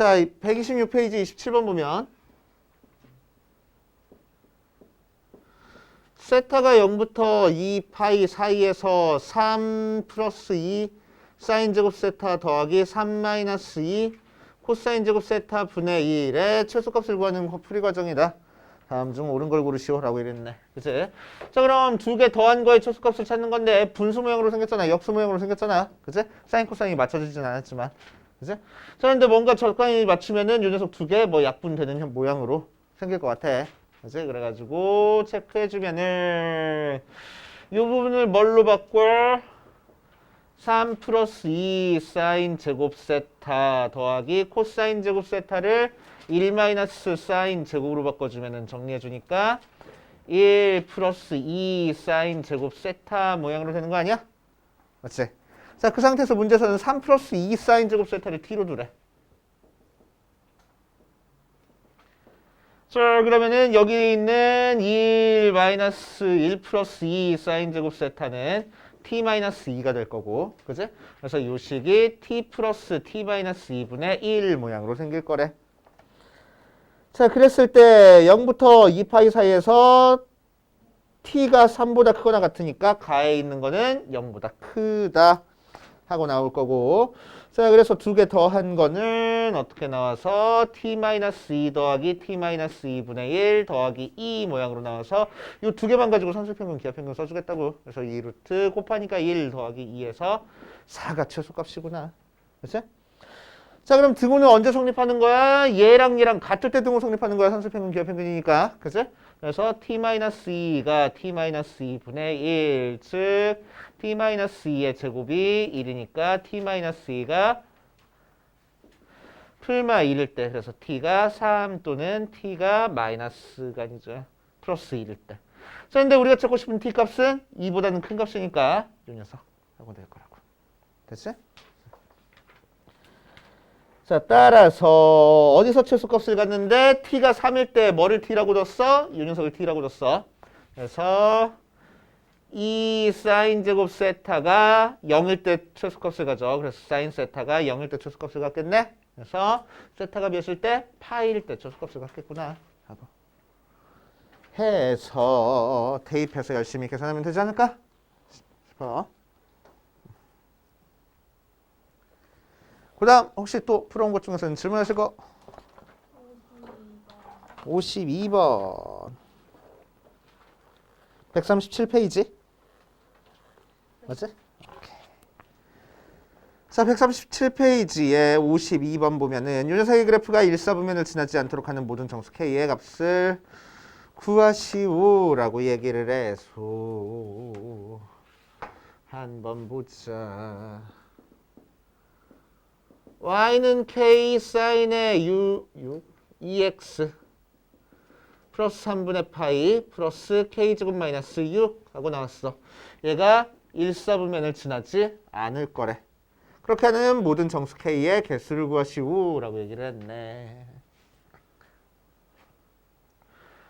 자, 126페이지 27번 보면 세타가 0부터 2파이 사이에서 3 플러스 2 사인 제곱 세타 더하기 3 마이너스 2 코사인 제곱 세타 분의 1의 최소값을 구하는 풀이 과정이다. 다음 중 옳은 걸 고르시오 라고 이랬네. 그치? 자, 그럼 두 개 더한 거의 최소값을 찾는 건데 분수 모양으로 생겼잖아. 역수 모양으로 생겼잖아. 그치? 사인 코사인이 맞춰지진 않았지만. 그치? 자, 근데 뭔가 적당히 맞추면은 요 녀석 두 개 뭐 약분되는 모양으로 생길 것 같아. 그치? 그래가지고 체크해주면은 이 부분을 뭘로 바꿔? 3 플러스 2 사인 제곱 세타 더하기 코사인 제곱 세타를 1 마이너스 사인 제곱으로 바꿔주면은 정리해주니까 1 플러스 2 사인 제곱 세타 모양으로 되는 거 아니야? 맞지? 자, 그 상태에서 문제에서는 3 플러스 2 사인 제곱 세타를 t로 두래. 자, 그러면은 여기 있는 1 마이너스 1 플러스 2 사인 제곱 세타는 t 마이너스 2가 될 거고, 그지? 그래서 이 식이 t 플러스 t 마이너스 2분의 1 모양으로 생길 거래. 자, 그랬을 때 0부터 2파이 사이에서 t가 3보다 크거나 같으니까 가에 있는 거는 0보다 크다 하고 나올 거고, 자, 그래서 두 개 더한 거는 어떻게 나와서 t-2 더하기 t-2분의 1 더하기 2 모양으로 나와서 이 두 개만 가지고 산술평균, 기하평균 써주겠다고. 그래서 2루트 곱하니까 1 더하기 2에서 4가 최소값이구나. 그치? 자, 그럼 등호는 언제 성립하는 거야? 얘랑 얘랑 같을 때 등호 성립하는 거야. 산술평균, 기하평균이니까. 그치? 그래서 t-2가 t-2분의 1, 즉 t-2의 제곱이 1이니까 t-2가 풀마 1일 때, 그래서 t가 3 또는 t가 마이너스가 아니죠. 플러스 1일 때. 자, 근데 우리가 찾고 싶은 t 값은 2보다는 큰 값이니까 이 녀석 하고 될 거라고. 됐지? 자, 따라서 어디서 최소값을 갖는데 t가 3일 때 뭐를 t라고 뒀어? 이 녀석을 t라고 뒀어. 그래서 이 사인 제곱 세타가 0일 때 최소값을 가져. 그래서 사인 세타가 0일 때 최소값을 갖겠네. 그래서 세타가 몇일 때? 파일 때 최소값을 갖겠구나 하고 해서 대입해서 열심히 계산하면 되지 않을까 싶어. 그 다음 혹시 또 풀어온 것 중에서는 질문하실 거? 52번 137페이지 맞지? 오케이. 자, 137페이지에 52번 보면은 이 녀석의 그래프가 일사분면을 지나지 않도록 하는 모든 정수 K의 값을 구하시오라고 얘기를 해서 한번 보자. y는 k 사인의 u 2x 플러스 3분의 파이 플러스 k제곱 마이너스 6 하고 나왔어. 얘가 일사분면을 지나지 않을 거래. 그렇게 하는 모든 정수 k의 개수를 구하시오 라고 얘기를 했네.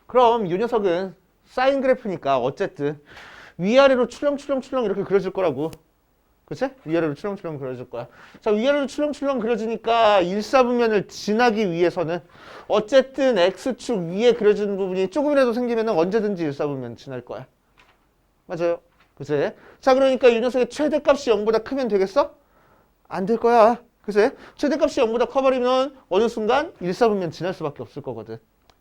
그럼 이 녀석은 사인 그래프니까 어쨌든 위아래로 출렁출렁출렁 이렇게 그려질 거라고. 그치? 위아래로 출렁출렁 그려질 거야. 자, 위아래로 출렁출렁 그려지니까 일사분면을 지나기 위해서는 어쨌든 x축 위에 그려진 부분이 조금이라도 생기면 언제든지 일사분면 지날 거야. 맞아요. 그치? 자, 그러니까 이 녀석의 최대값이 0보다 크면 되겠어? 안 될 거야. 그치? 최대값이 0보다 커버리면 어느 순간 일사분면 지날 수밖에 없을 거거든.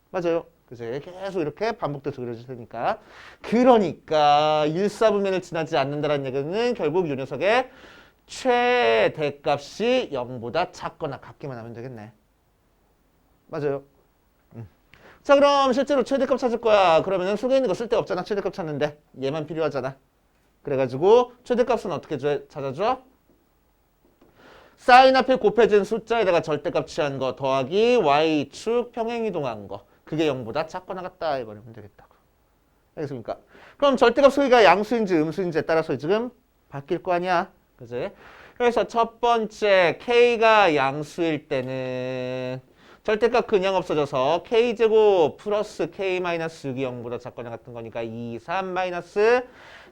맞아요. 그치? 계속 이렇게 반복돼서 그려질 테니까. 그러니까 일사분면을 지나지 않는다는 얘기는 결국 이 녀석의 최대값이 0보다 작거나 같기만 하면 되겠네. 맞아요. 자, 그럼 실제로 최대값 찾을 거야. 그러면은 속에 있는 거 쓸데없잖아. 최대값 찾는데. 얘만 필요하잖아. 그래가지고 최대값은 어떻게 찾아줘? 사인 앞에 곱해진 숫자에다가 절대값 취한 거 더하기 y축 평행이동한 거. 그게 0보다 작거나 같다 해버리면 되겠다고. 알겠습니까? 그럼 절대값 소리가 양수인지 음수인지에 따라서 지금 바뀔 거 아니야. 그지? 그래서 첫 번째 k가 양수일 때는 절대값 그냥 없어져서 k제곱 플러스 k-6이 0보다 작거나 같은 거니까 2, 3 마이너스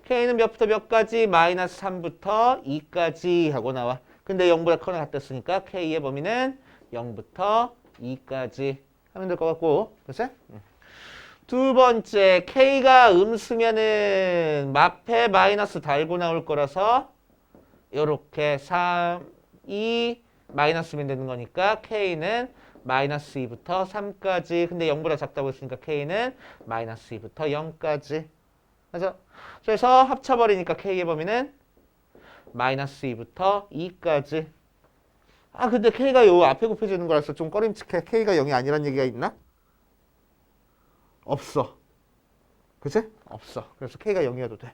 k는 몇부터 몇까지? 마이너스 3부터 2까지 하고 나와. 근데 0보다 크거나 같았으니까 k의 범위는 0부터 2까지 하면 될 것 같고, 그치? 두 번째, K가 음수면은 마페 마이너스 달고 나올 거라서 요렇게 3, 2 마이너스면 되는 거니까 K는 마이너스 2부터 3까지. 근데 0보다 작다고 했으니까 K는 마이너스 2부터 0까지. 맞아? 그래서 합쳐버리니까 K의 범위는 마이너스 2부터 2까지. 아 근데 K가 요 앞에 곱해지는 거라서 좀 꺼림칙해. K가 0이 아니란 얘기가 있나? 없어. 그치? 없어. 그래서 K가 0이어도 돼.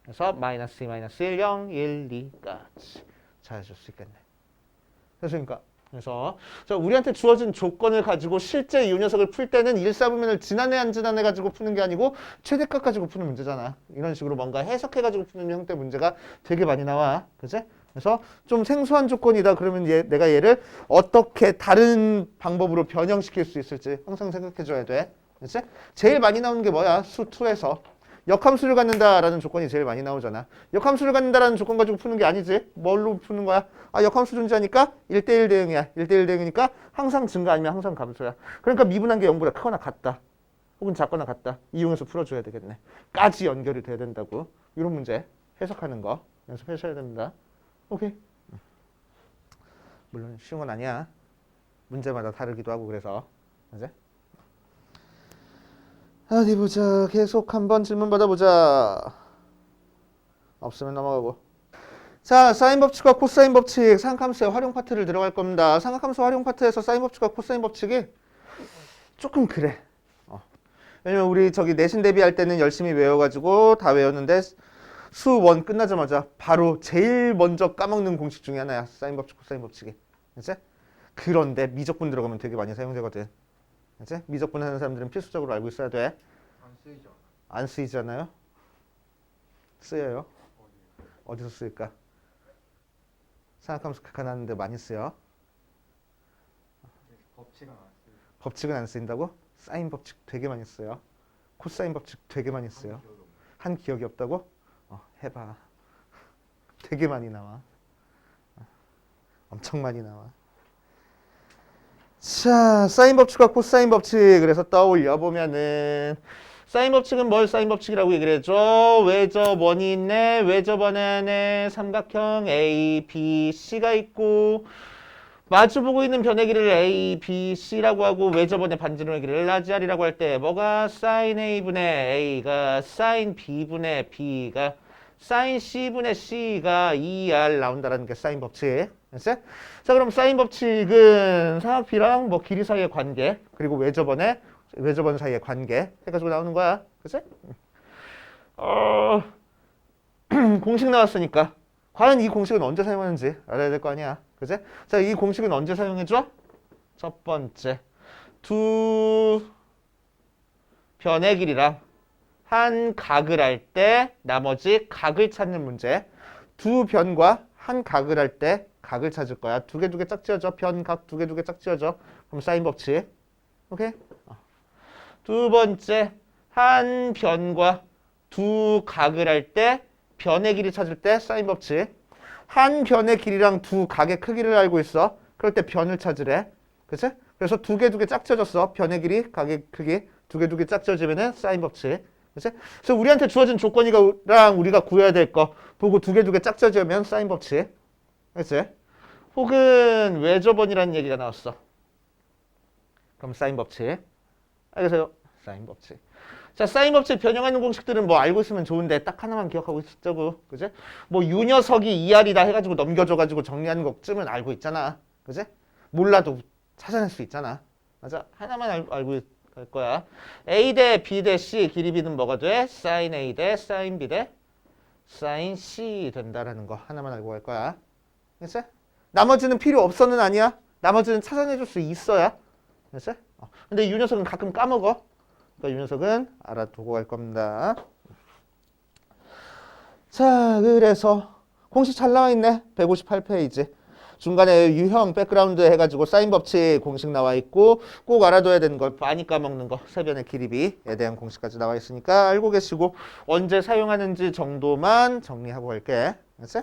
그래서 마이너스 2, 마이너스 1, 0, 1, 2까지 찾아줄 수 있겠네. 됐습니까? 그래서 자, 우리한테 주어진 조건을 가지고 실제 이 녀석을 풀 때는 1사분면을 지난해 안 지난해 가지고 푸는 게 아니고 최대값 가지고 푸는 문제잖아. 이런 식으로 뭔가 해석해 가지고 푸는 형태 문제가 되게 많이 나와. 그치? 그래서 좀 생소한 조건이다. 그러면 내가 얘를 어떻게 다른 방법으로 변형시킬 수 있을지 항상 생각해 줘야 돼. 그치? 제일 많이 나오는 게 뭐야? 수 2에서. 역함수를 갖는다라는 조건이 제일 많이 나오잖아. 역함수를 갖는다라는 조건 가지고 푸는 게 아니지. 뭘로 푸는 거야? 아, 역함수 존재하니까 1대1 대응이야. 1대1 대응이니까 항상 증가 아니면 항상 감소야. 그러니까 미분한 게 0보다 크거나 같다. 혹은 작거나 같다. 이용해서 풀어줘야 되겠네. 까지 연결이 돼야 된다고. 이런 문제 해석하는 거 연습하셔야 됩니다. 오케이. 물론 쉬운 건 아니야. 문제마다 다르기도 하고 그래서. 맞아? 어디 보자. 계속 한번 질문 받아보자. 없으면 넘어가고. 자, 사인 법칙과 코사인 법칙 삼각함수의 활용 파트를 들어갈 겁니다. 삼각함수 활용 파트에서 사인 법칙과 코사인 법칙이 조금 그래. 왜냐면 우리 저기 내신 대비할 때는 열심히 외워가지고 다 외웠는데 수 원 끝나자마자 바로 제일 먼저 까먹는 공식 중에 하나야. 사인 법칙, 코사인 법칙이. 그치? 그런데 미적분 들어가면 되게 많이 사용되거든. 그치? 미적분 하는 사람들은 필수적으로 알고 있어야 돼. 안 쓰이잖아요? 쓰여요. 어디서 쓰일까? 삼각함수 극한하는데 많이 쓰여. 법칙은 안 쓰인다고? 사인 법칙 되게 많이 써요. 코사인 법칙 되게 많이 써요. 한 기억이 없다고? 해봐. 되게 많이 나와. 엄청 많이 나와. 자, 사인 법칙과 코사인 법칙. 그래서 떠올려 보면은 사인 법칙은 뭘 사인 법칙이라고 얘기를 해줘? 외접원이 있네. 외접원 안에 삼각형 A, B, C가 있고 마주보고 있는 변의 길이를 A, B, C라고 하고 외접원의 반지름의 길이를 라지R이라고 할 때 뭐가 사인 A분의 A가 사인 B분의 B가 사인 C분의 C가 2R 나온다라는 게 사인 법칙. 됐어? 자, 그럼 사인 법칙은 삼각비랑 뭐 길이 사이의 관계 그리고 외접원 사이의 관계 해가지고 나오는 거야. 그치? 공식 나왔으니까 과연 이 공식은 언제 사용하는지 알아야 될 거 아니야. 그치? 자, 이 공식은 언제 사용해줘? 첫 번째, 두 변의 길이랑 한 각을 할 때 나머지 각을 찾는 문제. 두 변과 한 각을 할 때 각을 찾을 거야. 두 개 짝 지어져. 변각 두 개 짝 지어져. 그럼 사인 법칙. 오케이? 두 번째, 한 변과 두 각을 할 때 변의 길이 찾을 때 사인 법칙. 한 변의 길이랑 두 각의 크기를 알고 있어. 그럴 때 변을 찾으래. 그치? 그래서 두 개 짝 지어졌어. 변의 길이, 각의 크기. 두 개 짝 지어지면은 사인 법칙. 그치? 그래서 우리한테 주어진 조건이랑 우리가 구해야 될 거 보고 두 개 짝 지어지면 사인 법칙. 그치? 혹은 외접원이라는 얘기가 나왔어. 그럼 사인 법칙. 알겠어요? 사인 법칙. 자, 사인 법칙 변형하는 공식들은 뭐 알고 있으면 좋은데 딱 하나만 기억하고 있었자고. 그지? 뭐 유 녀석이 2R이다 해가지고 넘겨줘가지고 정리하는 것쯤은 알고 있잖아. 그지? 몰라도 찾아낼 수 있잖아. 맞아? 하나만 알고 갈 거야. A 대 B 대 C 길이 B는 뭐가 돼? 사인 A 대 사인 B 대 사인 C 된다라는 거 하나만 알고 갈 거야. 그치? 나머지는 필요 없어는 아니야. 나머지는 찾아내줄 수 있어야. 그치? 근데 이 녀석은 가끔 까먹어. 그러니까 이 녀석은 알아두고 갈 겁니다. 자, 그래서 공식 잘 나와 있네. 158페이지. 중간에 유형, 백그라운드 해가지고 사인 법칙 공식 나와 있고 꼭 알아둬야 되는 걸 많이 까먹는 거 세변의 길이비에 대한 공식까지 나와 있으니까 알고 계시고 언제 사용하는지 정도만 정리하고 갈게. 알았지?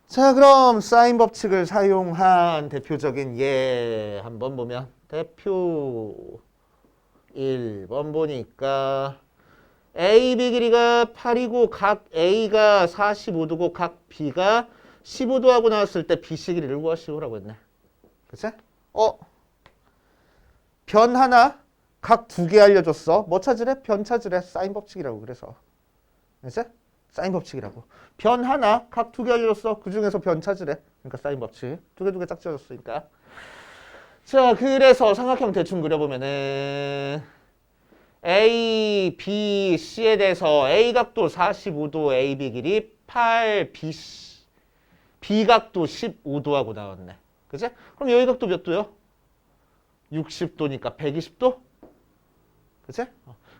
자, 그럼 사인 법칙을 사용한 대표적인 예 한번 보면 대표 1번 보니까 AB 길이가 8이고 각 A가 45도고 각 B가 15도 하고 나왔을 때 BC 길이를 구하시오라고 했네. 그치? 변 하나 각 두 개 알려줬어. 뭐 찾으래? 변 찾으래. 사인 법칙이라고 그래서. 그치? 사인 법칙이라고. 변 하나 각 두 개 알려줬어. 그 중에서 변 찾으래. 그러니까 사인 법칙. 두 개 짝지어졌으니까. 자, 그래서 삼각형 대충 그려보면은 A, B, C에 대해서 A 각도 45도 AB 길이 8, B 각도 15도 하고 나왔네. 그치? 그럼 여기 각도 몇 도요? 60도니까 120도? 그치?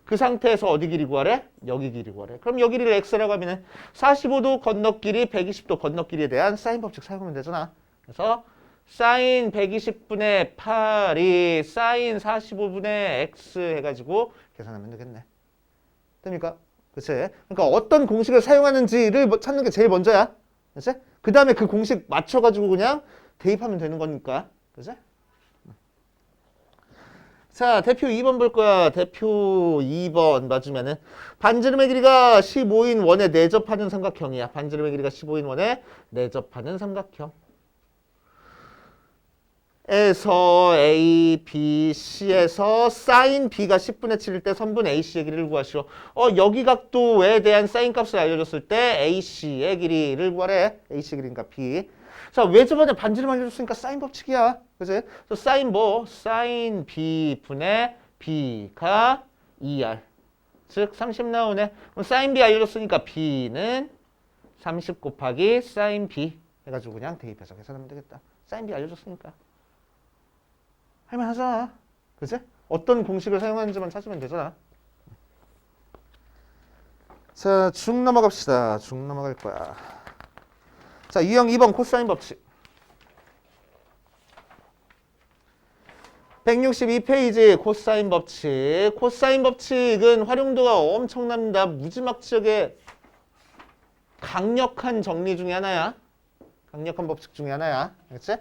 그 상태에서 어디 길이 구하래? 여기 길이 구하래. 그럼 여기 길이를 x라고 하면은 45도 건너길이 120도 건너길이에 대한 사인 법칙 사용하면 되잖아. 그래서 사인 120분의 8이 사인 45분의 x 해가지고 계산하면 되겠네. 됩니까? 그치? 그러니까 어떤 공식을 사용하는지를 찾는 게 제일 먼저야. 그치? 그 다음에 그 공식 맞춰가지고 그냥 대입하면 되는 거니까. 그치? 자, 대표 2번 볼 거야. 대표 2번 맞으면은 반지름의 길이가 15인 원에 내접하는 삼각형이야. 반지름의 길이가 15인 원에 내접하는 삼각형. 에서 A, B, C에서 사인 B가 10분의 7일 때 선분 AC의 길이를 구하시오. 여기 각도에 대한 사인 값을 알려줬을 때 AC의 길이를 구하래. AC 길이니까 B. 자, 왜 저번에 반지름 알려줬으니까 사인 법칙이야. 그치? 그래서 사인 뭐? 사인 B 분의 B가 2R. 즉, 30 나오네. 그럼 사인 B 알려줬으니까 B는 30 곱하기 사인 B 해가지고 그냥 대입해서 계산하면 되겠다. 사인 B 알려줬으니까. 할만하잖아. 그치? 어떤 공식을 사용하는지만 찾으면 되잖아. 자, 쭉 넘어갑시다. 쭉 넘어갈 거야. 자, 유형 2번 코사인 법칙. 162페이지 코사인 법칙. 코사인 법칙은 활용도가 엄청납니다. 무지막지하게 강력한 정리 중에 하나야. 강력한 법칙 중에 하나야. 그치?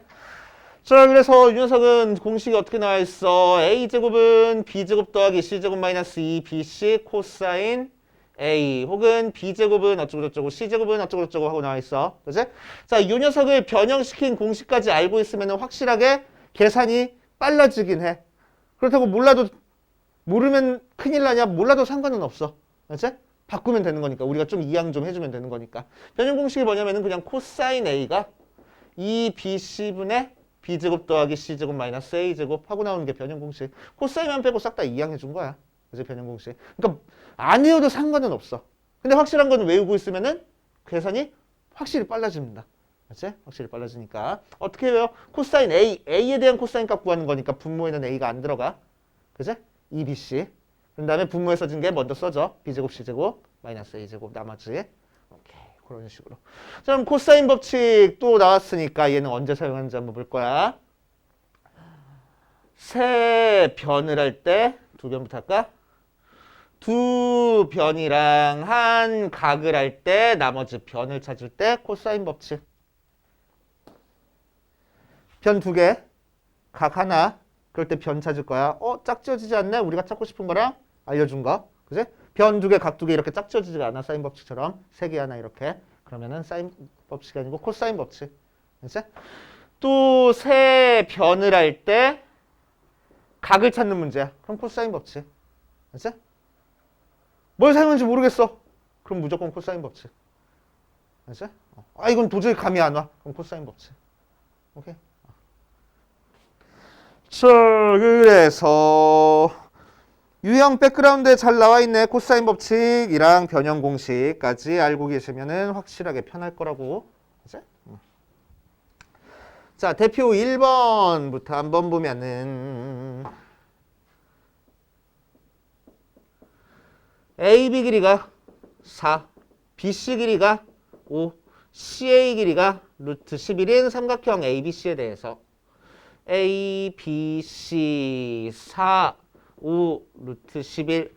자, 그래서 이 녀석은 공식이 어떻게 나와 있어? A제곱은 B제곱 더하기 C제곱 마이너스 2BC 코사인 A 혹은 B제곱은 어쩌고저쩌고 C제곱은 어쩌고저쩌고 하고 나와 있어. 그치? 자, 이 녀석을 변형시킨 공식까지 알고 있으면 확실하게 계산이 빨라지긴 해. 그렇다고 모르면 큰일 나냐? 몰라도 상관은 없어. 그치? 바꾸면 되는 거니까. 우리가 좀 이양 좀 해주면 되는 거니까. 변형 공식이 뭐냐면은 그냥 코사인 A가 2BC분의 B제곱 더하기 C제곱 마이너스 A제곱 하고 나오는 게 변형 공식. 코사인만 빼고 싹 다 이양해 준 거야. 그치? 변형 공식. 그러니까 안 외워도 상관은 없어. 근데 확실한 건 외우고 있으면은 계산이 확실히 빨라집니다. 그치? 확실히 빨라지니까. 어떻게 해요? 코사인 A. A에 대한 코사인 값 구하는 거니까 분모에는 A가 안 들어가. 그치? 2BC. 그 다음에 분모에 써진 게 먼저 써져. B제곱 C제곱 마이너스 A제곱 나머지. 오케이. 그런 식으로. 자, 그럼 코사인 법칙 또 나왔으니까 얘는 언제 사용하는지 한번 볼 거야. 세 변을 할 때, 두 변부터 할까? 두 변이랑 한 각을 할 때, 나머지 변을 찾을 때 코사인 법칙. 변 두 개, 각 하나. 그럴 때 변 찾을 거야. 짝지어지지 않네? 우리가 찾고 싶은 거랑 알려준 거. 그지? 변 두 개, 각 두 개 이렇게 짝지어지지가 않아. 사인 법칙처럼. 세 개 하나 이렇게. 그러면은 사인 법칙이 아니고 코사인 법칙. 그치? 또 세 변을 할 때 각을 찾는 문제야. 그럼 코사인 법칙. 그치? 뭘 사용하는지 모르겠어. 그럼 무조건 코사인 법칙. 그치? 이건 도저히 감이 안 와. 그럼 코사인 법칙. 오케이? 자, 그래서 유형 백그라운드에 잘 나와 있네. 코사인 법칙이랑 변형 공식까지 알고 계시면은 확실하게 편할 거라고. 그치? 자, 대표 1번부터 한번 보면은 AB 길이가 4, BC 길이가 5, CA 길이가 루트 11인 삼각형 ABC에 대해서 A, B, C, 4, 5, 루트 11.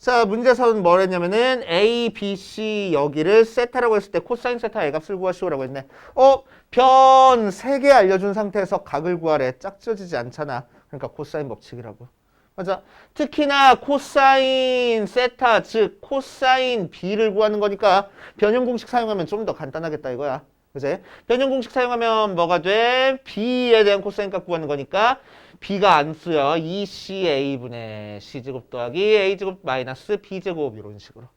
자, 문제에서는 뭘 했냐면은 A, B, C 여기를 세타라고 했을 때 코사인 세타 A값을 구하시오라고 했네. 변 3개 알려준 상태에서 각을 구하래. 짝지어지지 않잖아. 그러니까 코사인 법칙이라고. 맞아. 특히나 코사인 세타, 즉 코사인 B를 구하는 거니까 변형 공식 사용하면 좀 더 간단하겠다 이거야. 그지? 변형 공식 사용하면 뭐가 돼? B에 대한 코사인 값 구하는 거니까 B가 안 쓰여. 2CA분의 C제곱 더하기 A제곱 마이너스 B제곱 이런 식으로.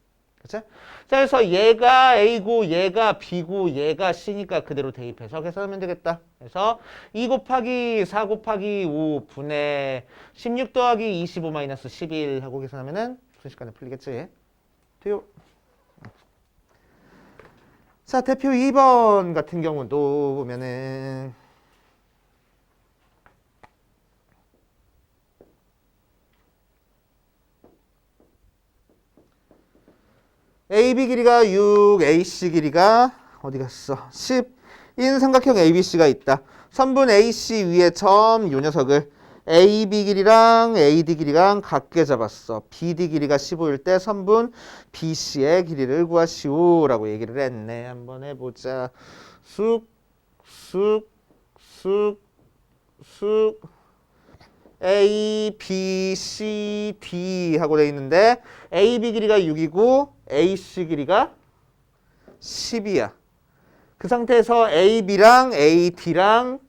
그치? 자, 그래서 얘가 A고 얘가 B고 얘가 C니까 그대로 대입해서 계산하면 되겠다. 그래서 2 곱하기 4 곱하기 5분의 16 더하기 25 마이너스 11 하고 계산하면은 순식간에 풀리겠지. 돼요. 자, 대표 2번 같은 경우도 보면은 AB 길이가 6, AC 길이가 어디 갔어? 10인 삼각형 ABC가 있다. 선분 AC 위에 점 요 녀석을 AB 길이랑 AD 길이랑 같게 잡았어. BD 길이가 15일 때 선분 BC의 길이를 구하시오라고 얘기를 했네. 한번 해보자. 쑥, 쑥, 쑥, 쑥 A, B, C, D 하고 돼 있는데 AB 길이가 6이고 AC 길이가 10이야. 그 상태에서 AB랑 AD랑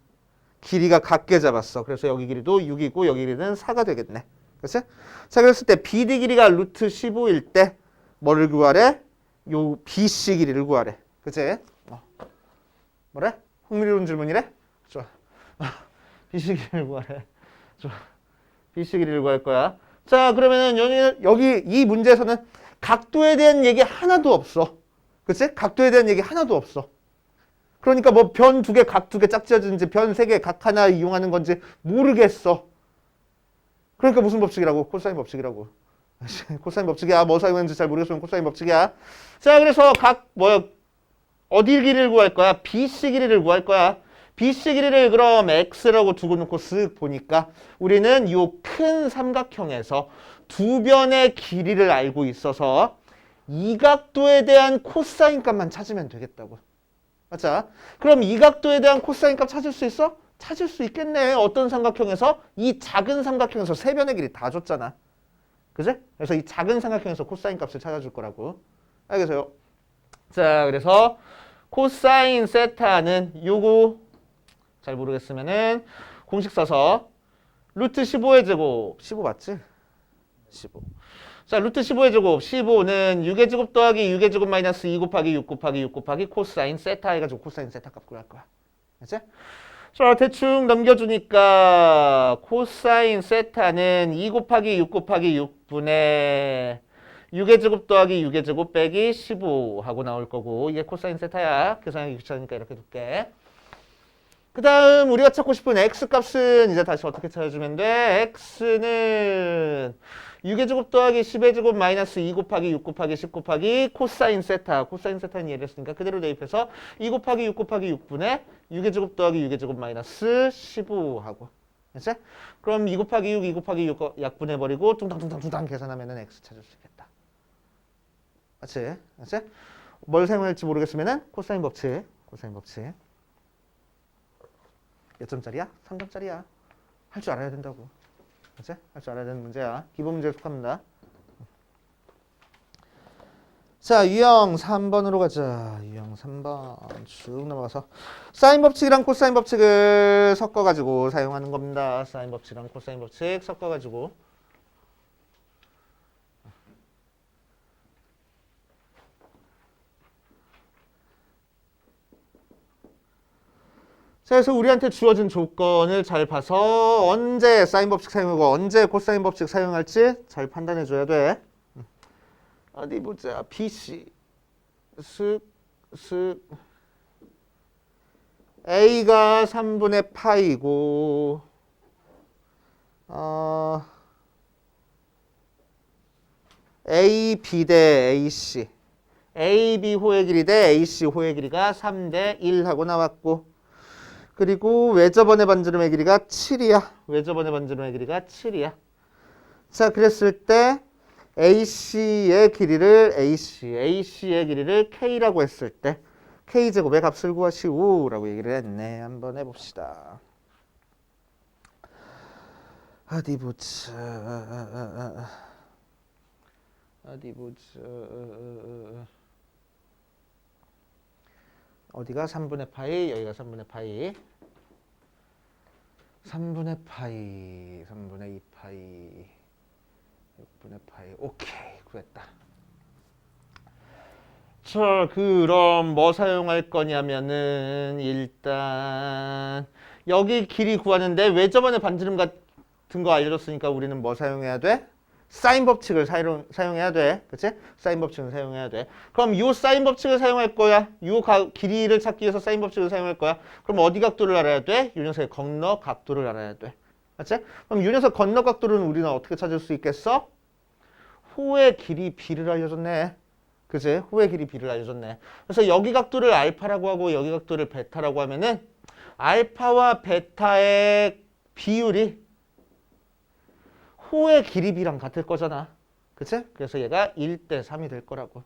길이가 같게 잡았어. 그래서 여기 길이도 6이고 여기 길이는 4가 되겠네. 그렇지? 자, 그랬을 때 BD 길이가 루트 15일 때 뭐를 구하래? 요 BC 길이를 구하래. 그치? 뭐래? 흥미로운 질문이래? 좋아. BC 길이를 구하래. 좋아. BC 길이를 구할 거야. 자, 그러면은 여기 이 문제에서는 각도에 대한 얘기 하나도 없어. 그치? 각도에 대한 얘기 하나도 없어. 그러니까 뭐 변 2개, 각 2개 짝지어지는지 변 3개, 각 하나 이용하는 건지 모르겠어. 그러니까 무슨 법칙이라고? 코사인 법칙이라고. 코사인 법칙이야. 뭐 사용하는지 잘 모르겠으면 코사인 법칙이야. 자, 그래서 어디 길이를 구할 거야? BC 길이를 구할 거야. BC 길이를 그럼 X라고 두고 놓고 쓱 보니까 우리는 요 큰 삼각형에서 두 변의 길이를 알고 있어서 이 각도에 대한 코사인 값만 찾으면 되겠다고. 맞자? 그럼 이 각도에 대한 코사인 값 찾을 수 있어? 찾을 수 있겠네. 어떤 삼각형에서? 이 작은 삼각형에서 세 변의 길이 다 줬잖아. 그지? 그래서 이 작은 삼각형에서 코사인 값을 찾아줄 거라고. 알겠어요? 자, 그래서 코사인 세타는 요거 잘 모르겠으면은 공식 써서 루트 15의 제곱 15 맞지? 15. 자, 루트 15의 제곱 15는 6의 제곱 더하기 6의 제곱 마이너스 2 곱하기 6 곱하기 6 곱하기 코사인 세타 해가지고 코사인 세타 값 구할 거야. 알지? 자, 대충 넘겨주니까 코사인 세타는 2 곱하기 6 곱하기 6분의 6의 제곱 더하기 6의 제곱 빼기 15 하고 나올 거고 이게 코사인 세타야. 계산하기 귀찮으니까 이렇게 둘게. 그 다음 우리가 찾고 싶은 x값은 이제 다시 어떻게 찾아주면 돼? x는 6의 제곱 더하기 10의 제곱 마이너스 2 곱하기 6 곱하기 10 곱하기 코사인 세타. 코사인 세타는 얘를 했으니까 그대로 대입해서 2 곱하기 6 곱하기 6분의 6의 제곱 더하기 6의 제곱 마이너스 15 하고. 됐지? 그럼 2 곱하기 6, 2 곱하기 6 약분해버리고 뚱땅뚱땅뚱땅 계산하면은 x 찾을 수 있겠다. 맞지? 맞지? 뭘 사용할지 모르겠으면은 코사인 법칙. 코사인 법칙. 몇 점짜리야? 3점짜리야. 할 줄 알아야 된다고. 그치? 할 줄 알아야 되는 문제야. 기본 문제에 속합니다. 자, 유형 3번으로 가자. 유형 3번 쭉 넘어가서 사인 법칙이랑 코사인 법칙을 섞어가지고 사용하는 겁니다. 사인 법칙이랑 코사인 법칙 섞어가지고. 자, 그래서 우리한테 주어진 조건을 잘 봐서 언제 사인 법칙 사용하고 언제 코사인 법칙 사용할지 잘 판단해 줘야 돼. 어디 보자. BC 슥 A가 3분의 파이고 AB 대 AC AB 호의 길이 대 AC 호의 길이가 3대 1 하고 나왔고 그리고 외접원의 반지름의 길이가 7이야. 외접원의 반지름의 길이가 7이야. 자, 그랬을 때 AC의 길이를 AC의 길이를 K라고 했을 때 K제곱의 값을 구하시오라고 얘기를 했네. 한번 해봅시다. 어디 보자. 어디가 3분의 파이, 여기가 3분의 파이. 3분의 파이, 3분의 2파이, 6분의 파이. 오케이, 구했다. 자, 그럼 뭐 사용할 거냐면은 일단 여기 길이 구하는데 왜 저번에 반지름 같은 거 알려줬으니까 우리는 뭐 사용해야 돼? 사인 법칙을 사용해야 돼. 그치? 사인 법칙을 사용해야 돼. 그럼 이 사인 법칙을 사용할 거야. 이 길이를 찾기 위해서 사인 법칙을 사용할 거야. 그럼 어디 각도를 알아야 돼? 이 녀석의 건너 각도를 알아야 돼. 맞지? 그럼 이 녀석 건너 각도는 우리는 어떻게 찾을 수 있겠어? 호의 길이 b를 알려줬네. 그치? 호의 길이 b를 알려줬네. 그래서 여기 각도를 알파라고 하고 여기 각도를 베타라고 하면은 알파와 베타의 비율이 호의 길이 b랑 같을 거잖아. 그치? 그래서 얘가 1대 3이 될 거라고.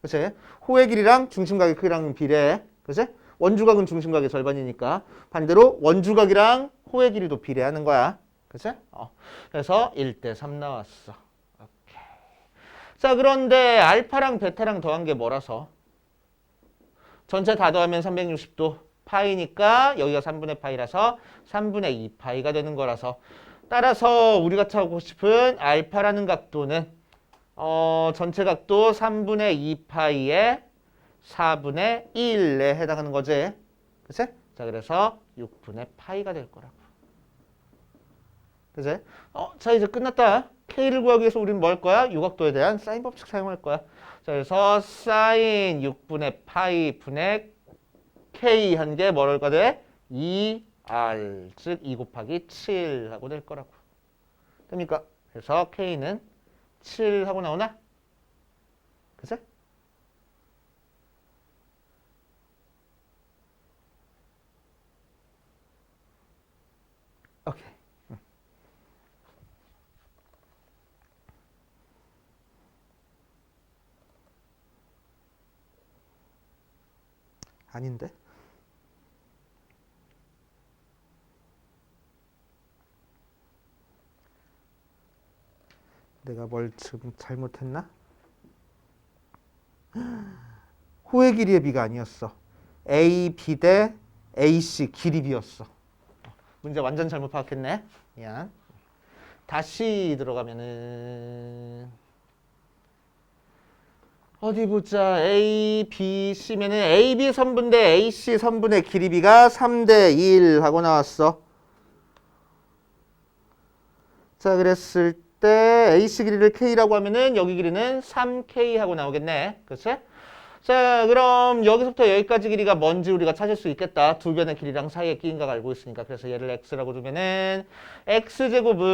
그치? 호의 길이랑 중심각의 크기랑 비례해. 그치? 원주각은 중심각의 절반이니까. 반대로 원주각이랑 호의 길이도 비례하는 거야. 그치? 그래서 1대 3 나왔어. 오케이. 자, 그런데 알파랑 베타랑 더한 게 뭐라서? 전체 다 더하면 360도. 파이니까 여기가 3분의 파이라서 3분의 2파이가 되는 거라서 따라서 우리가 찾고 싶은 알파라는 각도는 전체 각도 3분의 2파이의 4분의 1에 해당하는 거지. 그치? 자, 그래서 6분의 파이가 될 거라고. 그치? 자, 이제 끝났다. K를 구하기 위해서 우리는 뭐 할 거야? 이 각도에 대한 사인 법칙 사용할 거야. 자, 그래서 사인 6분의 파이 분의 K 한 게 뭐랄까 돼? 2R, 즉 2 곱하기 7 하고 될 거라고. 됩니까? 그래서 K는 7 하고 나오나? 그치? 오케이. 아닌데? 내가 뭘 지금 잘못했나? 호의 길이의 b가 아니었어. AB 대 AC 길이 b였어. 문제 완전 잘못 파악했네. 미안. 다시 들어가면은 어디 보자. A, B, C면은 AB 선분 대 AC 선분의 길이 b가 3대 1 하고 나왔어. 자, 그랬을 때 AC 길이를 K라고 하면은 여기 길이는 3K 하고 나오겠네. 그렇지? 자, 그럼 여기서부터 여기까지 길이가 뭔지 우리가 찾을 수 있겠다. 두 변의 길이랑 사이에 끼인 각 알고 있으니까. 그래서 얘를 X라고 두면은 X제곱은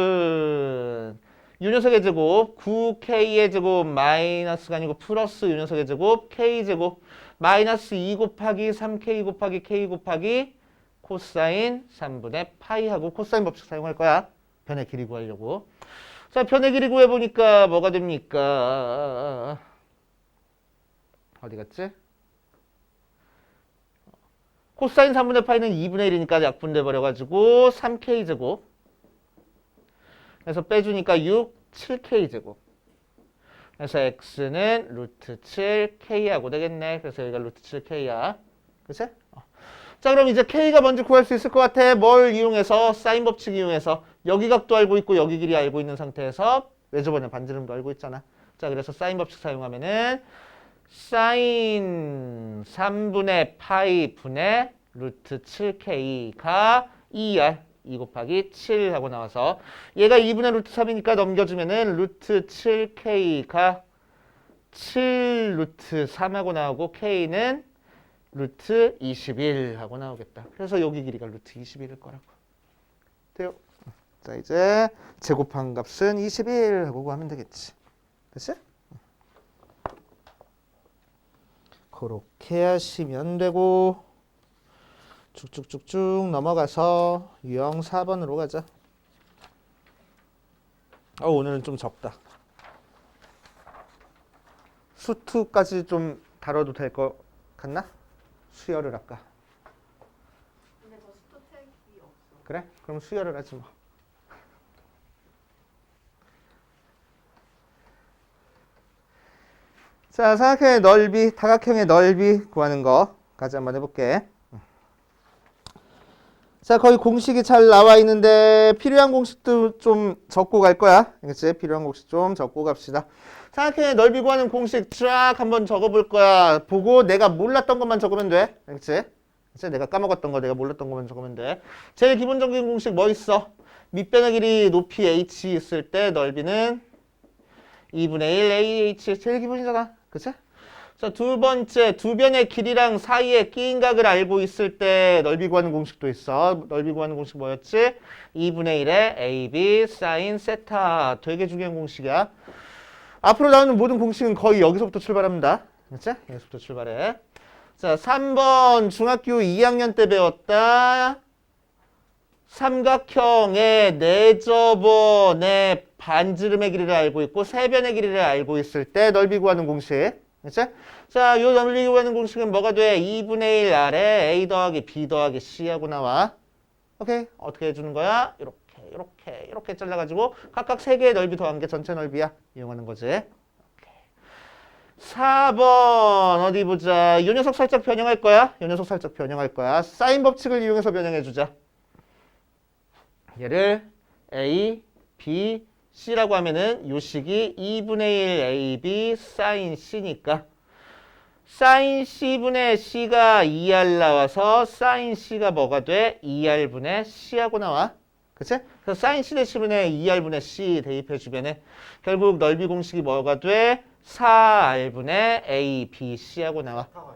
요 녀석의 제곱 9K의 제곱 마이너스가 아니고 플러스 요 녀석의 제곱 K제곱 마이너스 2 곱하기 3K 곱하기 K 곱하기 코사인 3분의 파이 하고 코사인 법칙 사용할 거야. 변의 길이 구하려고. 자, 변의 길이 구해보니까 뭐가 됩니까? 어디 갔지? 코사인 3분의 파이는 2분의 1이니까 약분돼 버려가지고 3K제곱. 그래서 빼주니까 6, 7K제곱. 그래서 X는 루트 7K하고 되겠네. 그래서 여기가 루트 7K야. 그치? 자, 그럼 이제 K가 뭔지 구할 수 있을 것 같아. 뭘 이용해서? 사인 법칙 이용해서. 여기 각도 알고 있고 여기 길이 알고 있는 상태에서 왜 저번에 반지름도 알고 있잖아. 자, 그래서 사인 법칙 사용하면은 사인 3분의 파이 분의 루트 7K가 2R 2 곱하기 7 하고 나와서 얘가 2분의 루트 3이니까 넘겨주면은 루트 7K가 7 루트 3 하고 나오고 K는 루트 21 하고 나오겠다. 그래서 여기 길이가 루트 21일 거라고. 돼요? 자, 이제 제곱한 값은 21 하고 구하면 되겠지. 그치? 그렇게 하시면 되고 쭉쭉쭉쭉 넘어가서 유형 4번으로 가자. 오늘은 좀 적다. 수투까지 좀 다뤄도 될 것 같나? 수열을 할까? 근데 저 스토텍이 없어. 그래? 그럼 수열을 하지 뭐. 자, 삼각형의 넓이, 다각형의 넓이 구하는 거까지 한번 해볼게. 자, 거의 공식이 잘 나와 있는데 필요한 공식도 좀 적고 갈 거야. 그치? 필요한 공식 좀 적고 갑시다. 삼각형의 넓이 구하는 공식 쫙 한번 적어볼 거야. 보고 내가 몰랐던 것만 적으면 돼. 그치? 그치? 내가 까먹었던 거, 내가 몰랐던 것만 적으면 돼. 제일 기본적인 공식 뭐 있어? 밑변의 길이 높이 h 있을 때 넓이는 2분의 1 AH 제일 기본이잖아. 그치? 자, 두 번째, 두 변의 길이랑 사이에 끼인 각을 알고 있을 때 넓이 구하는 공식도 있어. 넓이 구하는 공식 뭐였지? 2분의 1에 AB 사인 세타. 되게 중요한 공식이야. 앞으로 나오는 모든 공식은 거의 여기서부터 출발합니다. 그치? 여기서부터 출발해. 자, 3번 중학교 2학년 때 배웠다. 삼각형의 내저번의 반지름의 길이를 알고 있고 세변의 길이를 알고 있을 때 넓이 구하는 공식. 그치? 자, 요 넓이 구하는 공식은 뭐가 돼? 2분의 1 아래 A 더하기 B 더하기 C하고 나와. 오케이? 어떻게 해주는 거야? 이렇게 잘라가지고 각각 3개의 넓이 더한 게 전체 넓이야. 이용하는 거지. 오케이. 4번 어디 보자. 이 녀석 살짝 변형할 거야. 이 녀석 살짝 변형할 거야. 사인 법칙을 이용해서 변형해주자. 얘를 A, B, C라고 하면은 요 식이 2분의 1 AB 사인 C니까 사인 C분의 C가 2R 나와서 사인 C가 뭐가 돼? 2R분의 C하고 나와. 그치? 그래서 사인 C 대신분의 2R분의 C 대입해 주면은 결국 넓이 공식이 뭐가 돼? 4R분의 A, B, C하고 나와. 스타가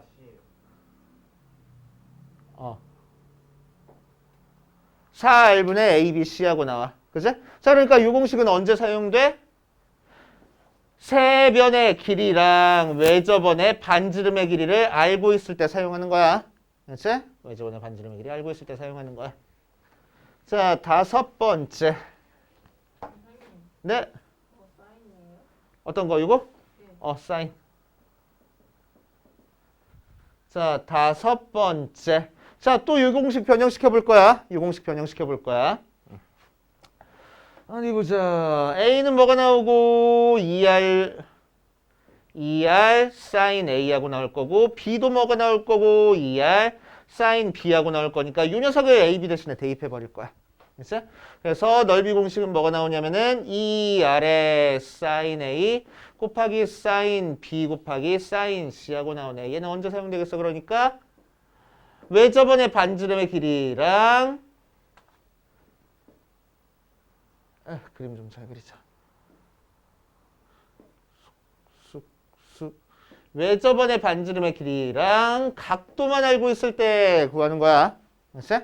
C예요. 4R분의 A, B, C하고 나와. 그치? 자, 그러니까 이 공식은 언제 사용돼? 세변의 길이랑 외접원의 반지름의 길이를 알고 있을 때 사용하는 거야. 그치? 외접원의 반지름의 길이 알고 있을 때 사용하는 거야. 자, 5번째. 선생님, 네? 사인이에요? 어떤 거, 이거? 네. 사인. 자, 5번째. 자, 또 이 공식 변형시켜 볼 거야. 이 공식 변형시켜 볼 거야. 어디 보자. A는 뭐가 나오고 2R 사인 A하고 나올 거고 B도 뭐가 나올 거고 2R 사인 B하고 나올 거니까 이 녀석을 A, B 대신에 대입해 버릴 거야. 됐어? 그래서 넓이 공식은 뭐가 나오냐면은 2R의 사인 A 곱하기 사인 B 곱하기 사인 C하고 나오네. 얘는 언제 사용되겠어? 그러니까 외접원의 반지름의 길이랑 그림 좀 잘 그리자. 쑥. 외접원의 반지름의 길이랑 각도만 알고 있을 때 구하는 거야. 알았어?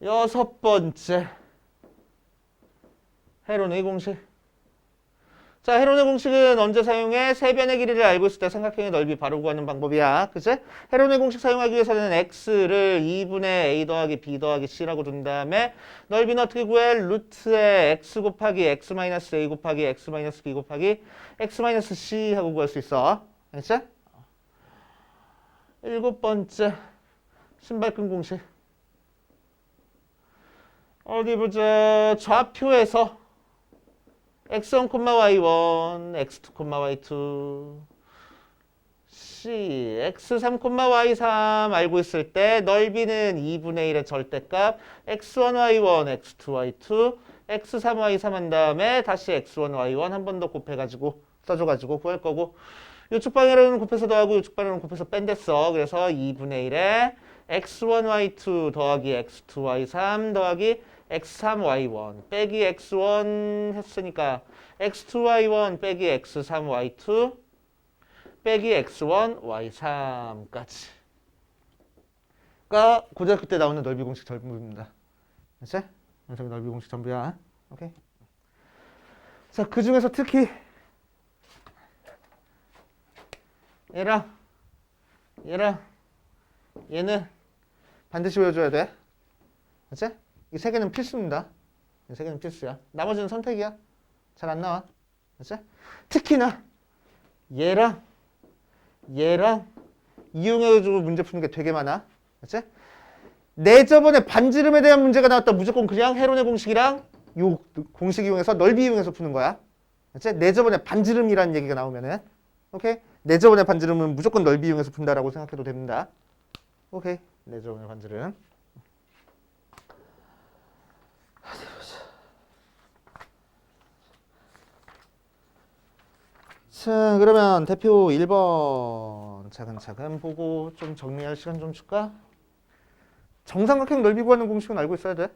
6번째. 헤론의 공식. 자, 헤론의 공식은 언제 사용해? 세변의 길이를 알고 있을 때 삼각형의 넓이 바로 구하는 방법이야. 그치? 헤론의 공식 사용하기 위해서는 x를 2분의 a 더하기 b 더하기 c라고 둔 다음에 넓이는 어떻게 구해? 루트에 x 곱하기 x 마이너스 a 곱하기 x 마이너스 b 곱하기 x 마이너스 c 하고 구할 수 있어. 알겠지? 7번째. 신발끈 공식. 어디 보자. 좌표에서 x1, y1, x2, y2, c, x3, y3 알고 있을 때 넓이는 2분의 1의 절대값 x1, y1, x2, y2, x3, y3 한 다음에 다시 x1, y1 한 번 더 곱해가지고 써줘가지고 구할 거고 요쪽 방향으로는 곱해서 더하고 요쪽 방향으로는 곱해서 뺀댔어. 그래서 2분의 1에 x1, y2 더하기 x2, y3 더하기 x3, y1 빼기 x1 했으니까 x2, y1 빼기 x3, y2 빼기 x1, y3까지 가 고등학교 때 나오는 넓이 공식 전부입니다. 알았지? 영상의 넓이 공식 전부야. 오케이. 자, 그 중에서 특히 얘랑 얘는 반드시 외워줘야 돼. 알았지? 이 세 개는 필수입니다. 이 세 개는 필수야. 나머지는 선택이야. 잘 안 나와. 알았지? 특히나 얘랑 이용해가지고 문제 푸는 게 되게 많아. 그치? 내 저번에 반지름에 대한 문제가 나왔다. 무조건 그냥 헤론의 공식이랑 요 공식 이용해서 넓이 이용해서 푸는 거야. 그치? 내 저번에 반지름이라는 얘기가 나오면은 오케이? 내 저번에 반지름은 무조건 넓이 이용해서 푼다라고 생각해도 됩니다. 오케이? 내 저번에 반지름. 자, 그러면 대표 1번 차근차근 보고 좀 정리할 시간 좀 줄까? 정삼각형 넓이 구하는 공식은 알고 있어야 돼.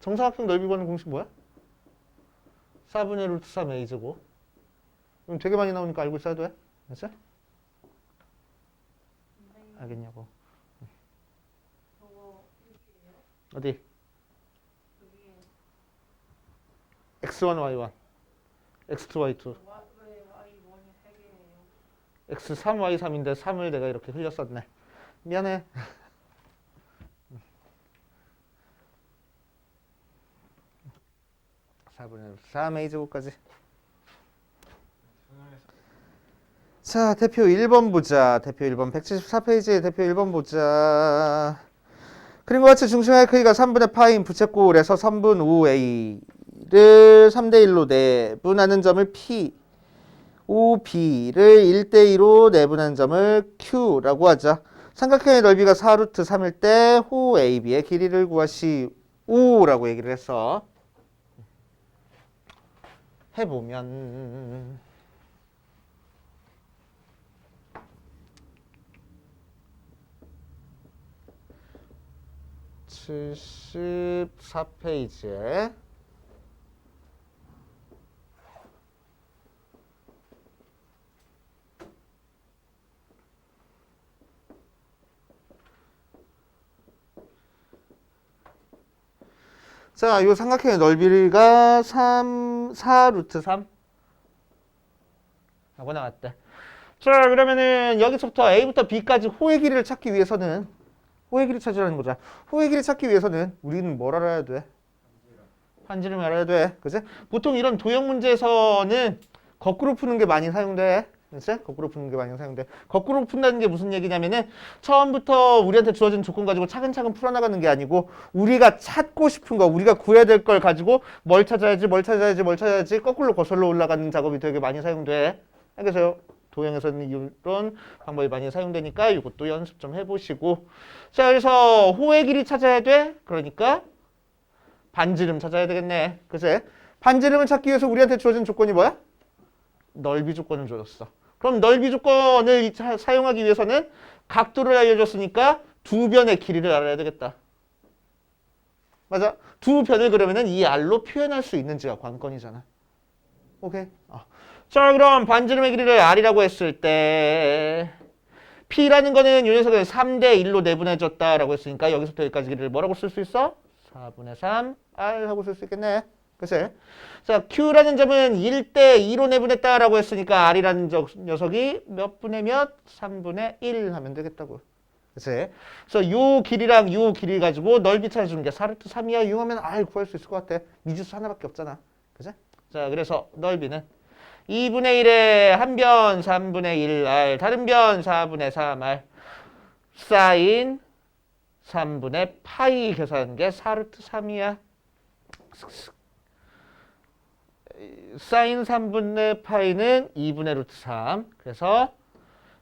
정삼각형 넓이 구하는 공식 뭐야? 4분의 루트 3 a제곱. 그럼 되게 많이 나오니까 알고 있어야 돼. 알았지? 선생님, 알겠냐고. 저거 여기예요? 어디? 여기에 x1, y1, x2, y2, 왜 Y1이 3개예요? x3, y3인데 3을 내가 이렇게 흘렸었네. 미안해. (4분의 3 a제곱까지). 자, 대표 1번 보자. 대표 1번 174페이지에 대표 1번 보자. 그림과 같이 중심의 크기가 3분의 파인 부채꼴에서 3분 5a를 3대 1로 내분하는 점을 p, 5b를 1대 2로 내분하는 점을 q라고 하자. 삼각형의 넓이가 4루트 3일 때 호 ab의 길이를 구하시오라고 얘기를 했어. 해보면 74페이지에 자, 이 삼각형의 넓이가 4루트 3 하고 나왔대. 자, 그러면은 여기서부터 A부터 B까지 호의 길이를 찾기 위해서는 호의 길이 찾으라는 거죠. 호의 길이 찾기 위해서는 우리는 뭘 알아야 돼? 반지름을 알아야 돼. 그치? 보통 이런 도형 문제에서는 거꾸로 푸는 게 많이 사용돼. 그치? 거꾸로 푸는 게 많이 사용돼. 거꾸로 푼다는 게 무슨 얘기냐면은 처음부터 우리한테 주어진 조건 가지고 차근차근 풀어나가는 게 아니고 우리가 찾고 싶은 거, 우리가 구해야 될 걸 가지고 뭘 찾아야지 거꾸로 거슬러 올라가는 작업이 되게 많이 사용돼. 알겠어요? 도형에서는 이런 방법이 많이 사용되니까 이것도 연습 좀 해보시고. 자, 그래서 호의 길이 찾아야 돼. 그러니까 반지름 찾아야 되겠네. 그치? 반지름을 찾기 위해서 우리한테 주어진 조건이 뭐야? 넓이 조건을 줘줬어. 그럼 넓이 조건을 사용하기 위해서는 각도를 알려줬으니까 두 변의 길이를 알아야 되겠다. 맞아? 두 변을 그러면은 이 R로 표현할 수 있는지가 관건이잖아. 오케이? 자, 그럼 반지름의 길이를 R이라고 했을 때 P라는 거는 이 녀석을 3대 1로 내분해줬다라고 했으니까 여기서부터 여기까지 길이를 뭐라고 쓸 수 있어? 4분의 3 R 하고 쓸 수 있겠네. 그치? 자, Q라는 점은 1대 2로 내분했다라고 했으니까 R이라는 녀석이 몇 분의 몇? 3분의 1 하면 되겠다고. 그치? 그래서 요 길이랑 요 길이 가지고 넓이 찾아주는 게 4루트 3이야. 이용하면 R 구할 수 있을 것 같아. 미지수 하나밖에 없잖아. 그치? 자, 그래서 넓이는 2분의 1에 한 변 3분의 1R, 다른 변 4분의 3R, 사인 3분의 파이 계산한 게 4루트 3이야. 사인 3분의 파이는 2분의 루트 3. 그래서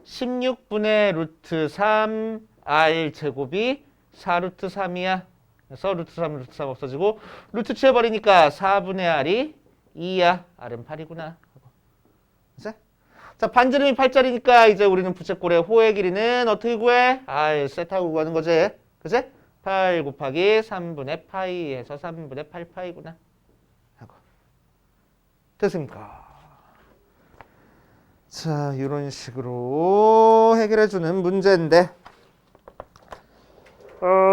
16분의 루트 3 R 제곱이 4루트 3이야. 그래서 루트 3 없어지고 루트 치워버리니까 4분의 R이 2야. R은 8이구나. 그치? 자, 반지름이 8짜리니까 이제 우리는 부채꼴의 호의 길이는 어떻게 구해? R 세트하고 구하는 거지. 그치? 8 곱하기 3분의 파이 해서 3분의 8파이구나. 하고. 됐습니까? 자, 이런 식으로 해결해주는 문제인데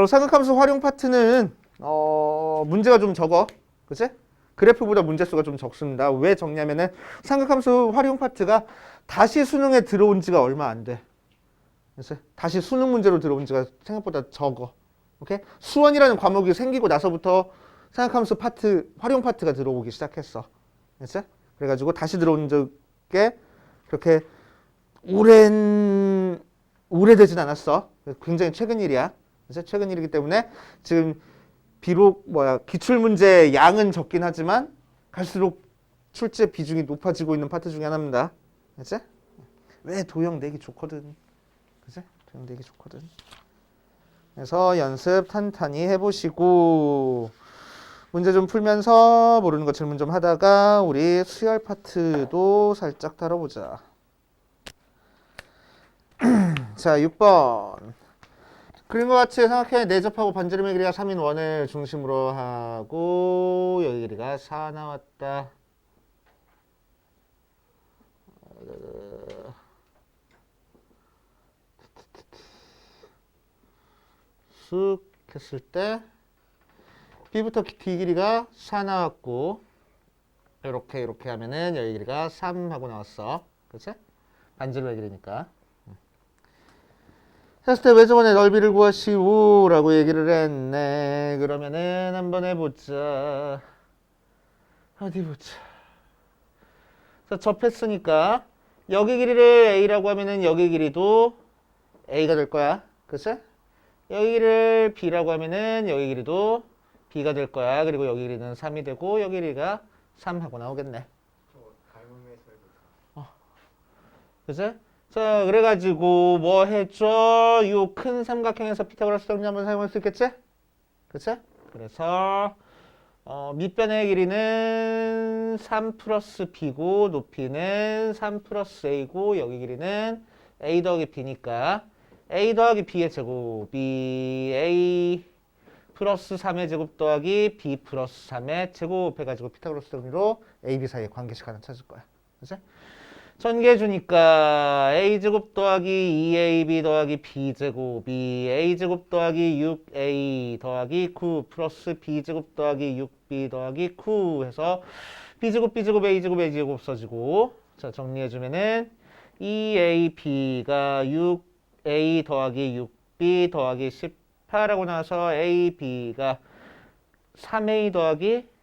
삼각함수 활용 파트는 문제가 좀 적어. 그치? 그래프보다 문제수가 좀 적습니다. 왜 적냐면은 삼각함수 활용 파트가 다시 수능에 들어온 지가 얼마 안 돼. 그치? 다시 수능 문제로 들어온 지가 생각보다 적어. 오케이? 수원이라는 과목이 생기고 나서부터 삼각함수 파트, 활용 파트가 들어오기 시작했어. 그치? 그래가지고 다시 들어온 적에 그렇게 오래되진 않았어. 굉장히 최근 일이야. 그치? 최근 일이기 때문에 지금 비록 기출문제 양은 적긴 하지만 갈수록 출제 비중이 높아지고 있는 파트 중에 하나입니다. 그치? 왜 도형 내기 좋거든. 그치? 도형 내기 좋거든. 그래서 연습 탄탄히 해보시고 문제 좀 풀면서 모르는 거 질문 좀 하다가 우리 수열 파트도 살짝 다뤄보자. 자, 6번. 그린 것 같이 생각해. 내접하고 반지름의 길이가 3인 원을 중심으로 하고 여기 길이가 4 나왔다. 쓱 했을 때 B부터 D 길이가 4 나왔고 이렇게 하면은 여기 길이가 3 하고 나왔어. 그치? 반지름의 길이니까. 했을 때 외접원의 넓이를 구하시오 라고 얘기를 했네. 그러면은 한번 해보자. 어디 보자. 자, 접했으니까 여기 길이를 A라고 하면은 여기 길이도 A가 될 거야. 그치? 여기 길이를 B라고 하면은 여기 길이도 B가 될 거야. 그리고 여기 길이는 3이 되고 여기 길이가 3 하고 나오겠네. 그치? 자, 그래가지고 뭐 했죠? 요 큰 삼각형에서 피타고라스 정리 한번 사용할 수 있겠지? 그치? 그래서 밑변의 길이는 3 플러스 B고 높이는 3 플러스 A고 여기 길이는 A 더하기 B니까 A 더하기 B의 제곱이 A 플러스 3의 제곱 더하기 B 플러스 3의 제곱 해가지고 피타고라스 정리로 A, B 사이의 관계식 하나 찾을 거야. 그치? 전개 주니까 a제곱 더하기 2ab 더하기 b제곱이 a제곱 더하기 6a 더하기 9 플러스 b제곱 더하기 6b 더하기 9 해서 b제곱 a제곱 a제곱 없어지고 자 정리해주면은 2ab가 6a 더하기 6b 더하기 18하고 나서 ab가 3a 더하기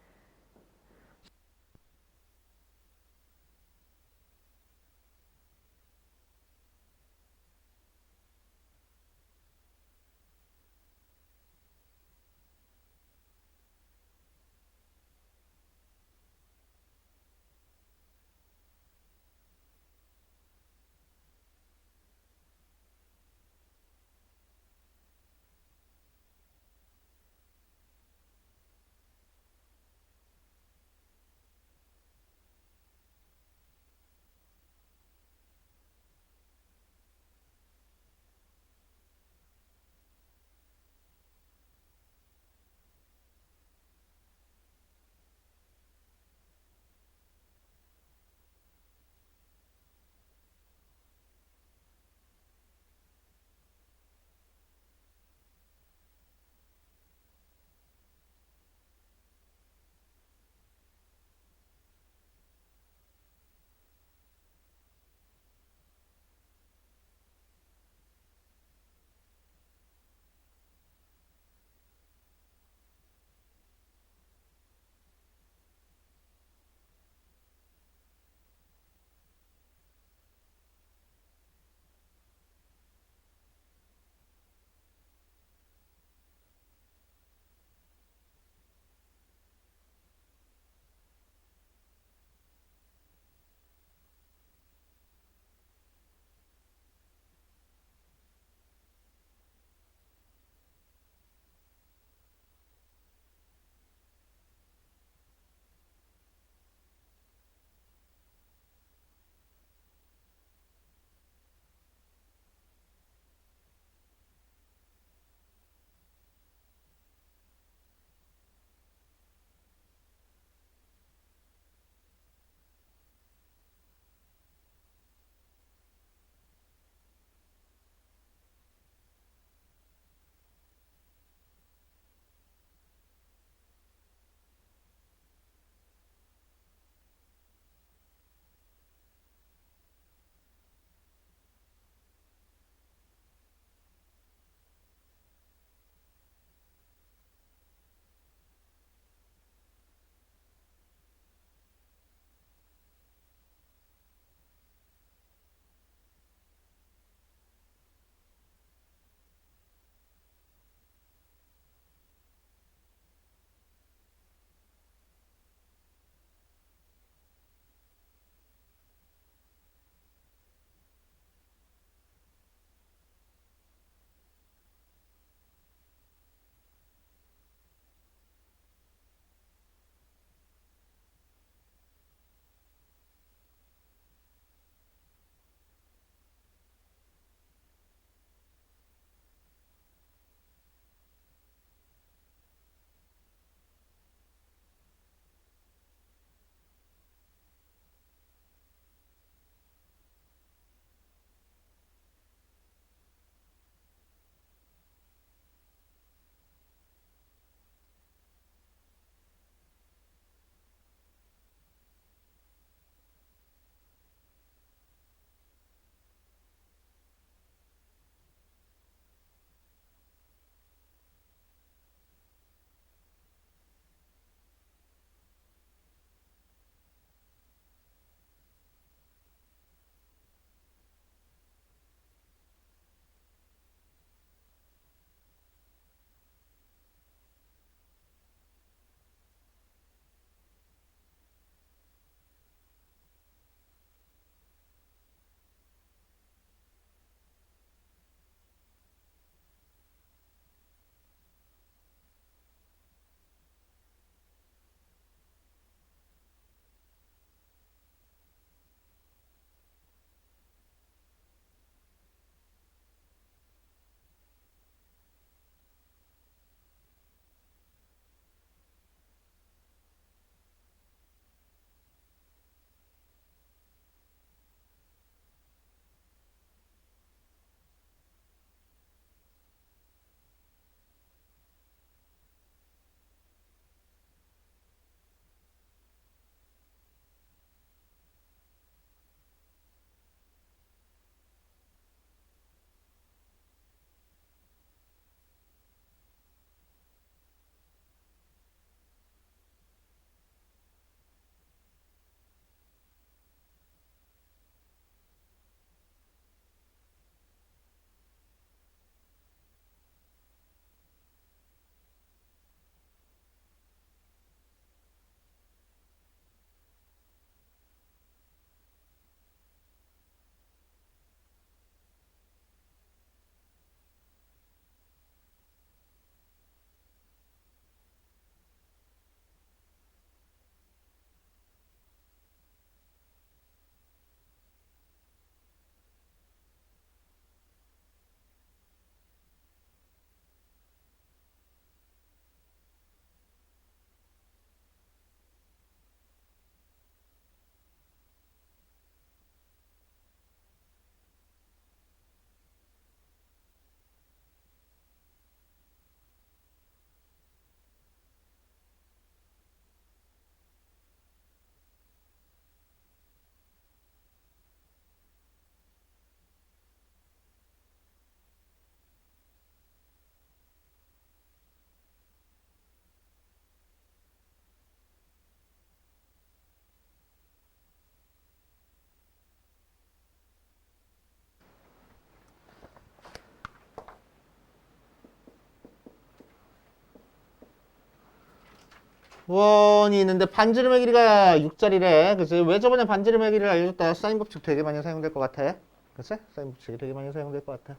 원이 있는데 반지름의 길이가 6짜리래. 그치? 왜 저번에 반지름의 길이를 알려줬다. 사인 법칙 되게 많이 사용될 것 같아. 그치? 사인 법칙이 되게 많이 사용될 것 같아.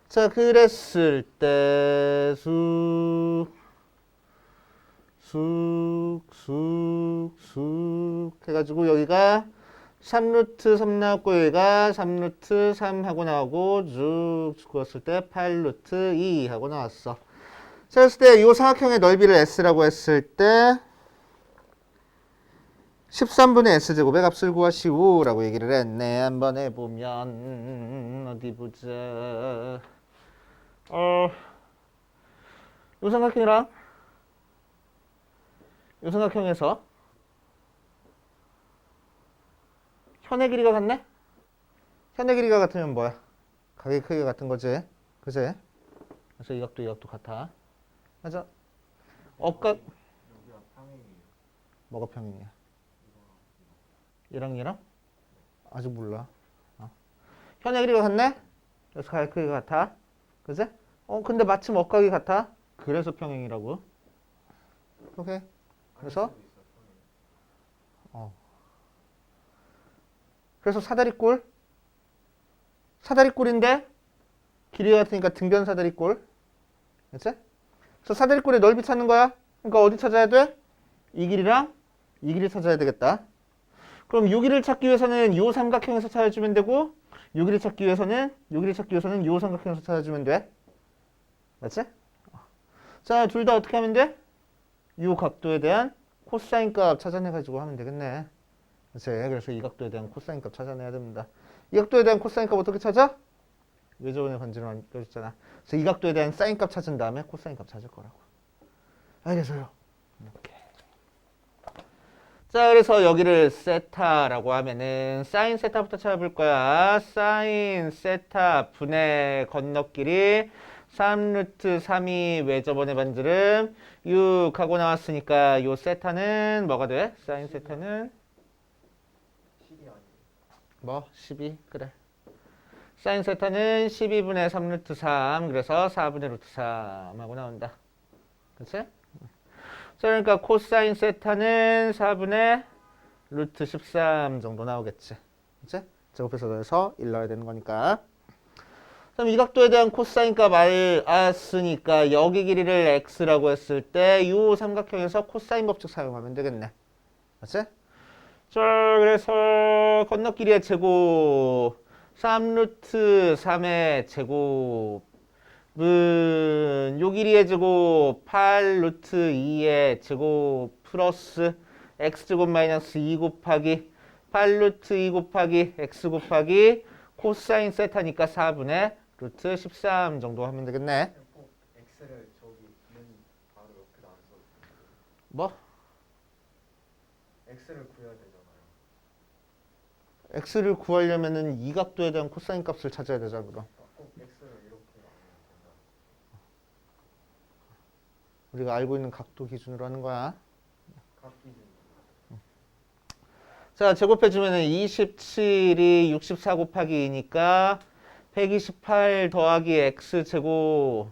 자, 그랬을 때 쑥 해가지고 여기가 3루트 3 나왔고 여기가 3루트 3 하고 나오고 쭉 그었을 때 8루트 2 하고 나왔어. 자, 그랬을 때 이 삼각형의 넓이를 S라고 했을 때 13분의 S제곱의 값을 구하시오 라고 얘기를 했네. 한번 해보면 어디 보자. 이 삼각형이랑 이 삼각형에서 현의 길이가 같네? 현의 길이가 같으면 뭐야? 각의 크기가 같은 거지. 그지? 그래서 이 각도 같아. 맞아? 억각 여기가 평행이에요. 뭐가 평행이야? 얘랑 아직 몰라. 현의 길이가 같네? 그래서 각의 크기가 같아. 그지? 근데 마침 억각이 같아. 그래서 평행이라고. 오케이. 그래서 수도 있어, 평행. 그래서 사다리꼴인데 길이가 같으니까 등변 사다리꼴. 그치? 그래서 사다리꼴의 넓이 찾는 거야. 그러니까 어디 찾아야 돼? 이 길이랑 이 길이 찾아야 되겠다. 그럼 요 길이를 찾기 위해서는 요 삼각형에서 찾아주면 되고 요 길이 찾기 위해서는 요 삼각형에서 찾아주면 돼. 맞지? 자, 둘 다 어떻게 하면 돼? 요 각도에 대한 코사인 값 찾아내가지고 하면 되겠네. 그치? 그래서 이 각도에 대한 코사인 값 찾아내야 됩니다. 이 각도에 대한 코사인 값 어떻게 찾아? 왜 저번에 건지는 안 껴줬잖아. 그래서 이 각도에 대한 사인 값 찾은 다음에 코사인 값 찾을 거라고. 알겠어요? 이렇게. 자, 그래서 여기를 세타라고 하면은 사인 세타부터 찾아볼 거야. 사인 세타 분의 건너끼리 3루트 3이 왜 저번에 반지름 6 하고 나왔으니까 요 세타는 뭐가 돼? 사인 세타는 10이 아니에요. 뭐 12 그래. 사인 세타는 12분의 3루트 3 그래서 4분의 루트 3 하고 나온다. 그치? 자, 그러니까 코사인 세타는 4분의 루트 13 정도 나오겠지. 그치? 제곱해서 넣어서 1 넣어야 되는 거니까. 그럼 이 각도에 대한 코사인 값 알았으니까 여기 길이를 x라고 했을 때 이 삼각형에서 코사인 법칙 사용하면 되겠네. 맞지? 자, 그래서 건너끼리의 제곱 3루트 3의 제곱은 요 길이의 제곱 8루트 2의 제곱 플러스 x제곱 마이너스 2 곱하기 8루트 2 곱하기 x 곱하기 코사인 세타니까 4분의 루트 13 정도 하면 되겠네. 꼭 x를 저기 는 바로 옆에다 안 써도 돼요. 뭐? x를 구해야 되잖아요. x를 구하려면은 이 각도에 대한 코사인 값을 찾아야 되잖아, 그럼. 꼭 x를 이렇게 나누면 된다. 우리가 알고 있는 각도 기준으로 하는 거야. 각 기준. 자, 제곱해주면은 27이 64 곱하기 2니까 128 더하기 x제곱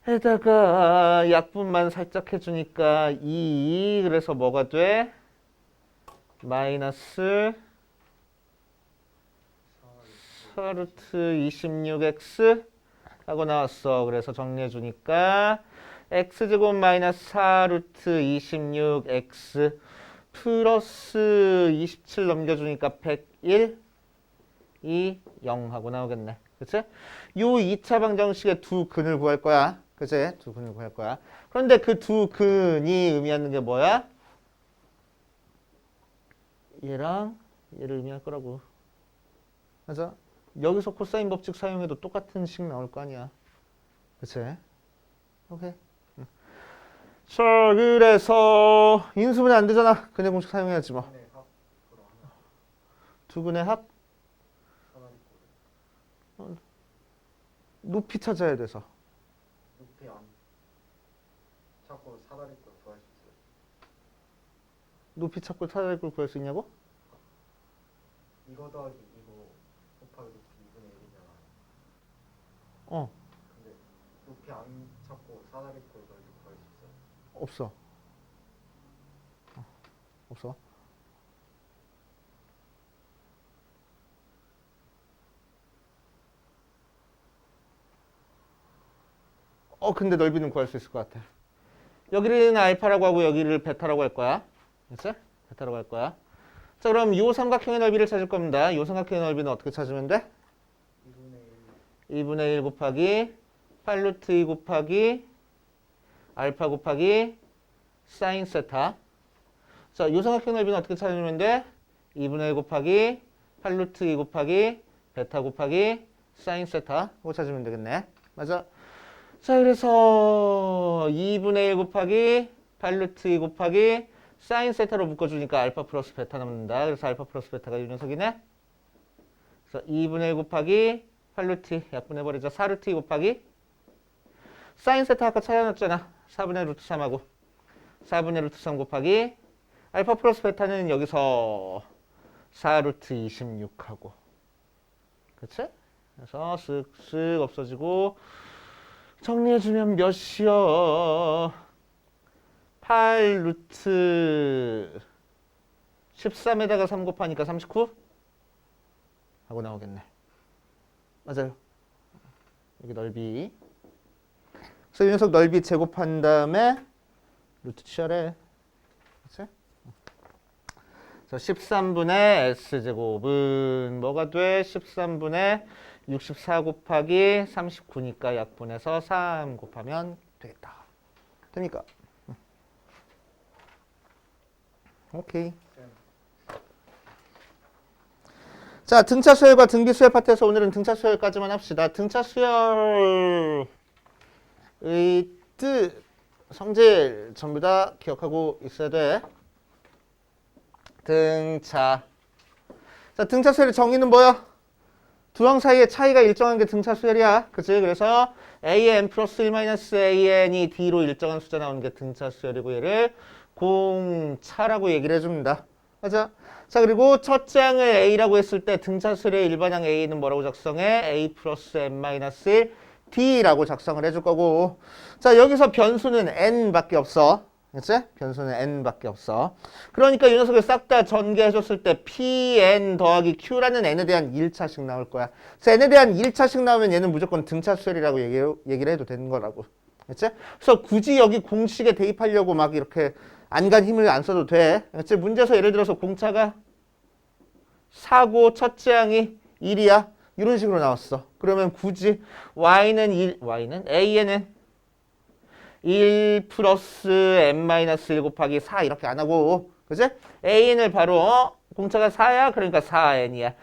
에다가 약분만 살짝 해주니까 2 그래서 뭐가 돼? 마이너스 4루트 26x 하고 나왔어. 그래서 정리해주니까 x제곱 마이너스 4루트 26x 플러스 27 넘겨주니까 101 이 0 하고 나오겠네. 그치? 요 2차 방정식의 두 근을 구할 거야. 그치? 두 근을 구할 거야. 그런데 그 두 근이 의미하는 게 뭐야? 얘랑 얘를 의미할 거라고. 맞아? 여기서 코사인 법칙 사용해도 똑같은 식 나올 거 아니야. 그치? 오케이. 자, 그래서 인수분해 안 되잖아. 근해 공식 사용해야지 뭐. 근데 합으로 하나 두 근의 합 사다리 꼴을 높이 찾아야 돼서. 높이 안 찾고 사다리 꼴 구할 수 있어요. 높이 찾고 사다리 꼴 구할 수 있냐고? 이거 더하기 이거 곱하기 높이 2분의 1이잖아요. 어, 근데 높이 안 찾고 사다리 꼴 넓이 구할 수 있어요. 없어. 없어. 근데 넓이는 구할 수 있을 것 같아. 여기를 알파라고 하고 여기를 베타라고 할 거야. 그치? 베타라고 할 거야. 자, 그럼 요 삼각형의 넓이를 찾을 겁니다. 요 삼각형의 넓이는 어떻게 찾으면 돼? 2분의 1 곱하기 8루트 2 곱하기 알파 곱하기 사인 세타. 자, 요 삼각형 넓이는 어떻게 찾으면 돼? 2분의 1 곱하기 8루트 2 곱하기 베타 곱하기 사인 세타. 그거 찾으면 되겠네. 맞아. 자, 그래서 2분의 1 곱하기 8루트 2 곱하기 사인 세타로 묶어주니까 알파 플러스 베타 남는다. 그래서 알파 플러스 베타가 이 녀석이네. 그래서 2분의 1 곱하기 8루트 약분해버리자. 4루트 2 곱하기 사인 세타 아까 찾아놨잖아. 4분의 루트 3하고 4분의 루트 3 곱하기 알파 플러스 베타는 여기서 4루트 26하고 그치? 그래서 쓱쓱 없어지고 정리해주면 몇이요? 8루트 13에다가 3 곱하니까 39? 하고 나오겠네. 맞아요. 여기 넓이. 그래서 이 녀석 넓이 제곱한 다음에 루트 취하래. 그치? 그래서 13분의 S제곱은 뭐가 돼? 13분의 64 곱하기 39니까 약분해서 3 곱하면 되겠다. 됩니까? 오케이. 자, 등차 수열과 등비 수열 파트에서 오늘은 등차 수열까지만 합시다. 등차 수열의 뜻, 성질 전부 다 기억하고 있어야 돼. 등차. 자, 등차 수열의 정의는 뭐야? 두 항 사이의 차이가 일정한 게 등차 수열이야. 그치? 그래서 an 플러스 1 마이너스 an이 d로 일정한 숫자 나오는 게 등차 수열이고 얘를 공차라고 얘기를 해줍니다. 맞아? 자, 그리고 첫째 항을 a라고 했을 때 등차 수열의 일반항 a는 뭐라고 작성해? a 플러스 n 마이너스 1 d라고 작성을 해줄 거고 자, 여기서 변수는 n밖에 없어. 그치? 변수는 n밖에 없어. 그러니까 이 녀석을 싹 다 전개해줬을 때 pn 더하기 q라는 n에 대한 1차식 나올 거야. 그래서 n에 대한 1차식 나오면 얘는 무조건 등차 수열이라고 얘기를 해도 되는 거라고. 그치? 그래서 굳이 여기 공식에 대입하려고 막 이렇게 안간 힘을 안 써도 돼. 그치? 문제에서 예를 들어서 공차가 4고 첫째 항이 1이야. 이런 식으로 나왔어. 그러면 굳이 an은 1 플러스 n-1 곱하기 4 이렇게 안 하고 그치? an을 바로 공차가 4야. 그러니까 4n이야.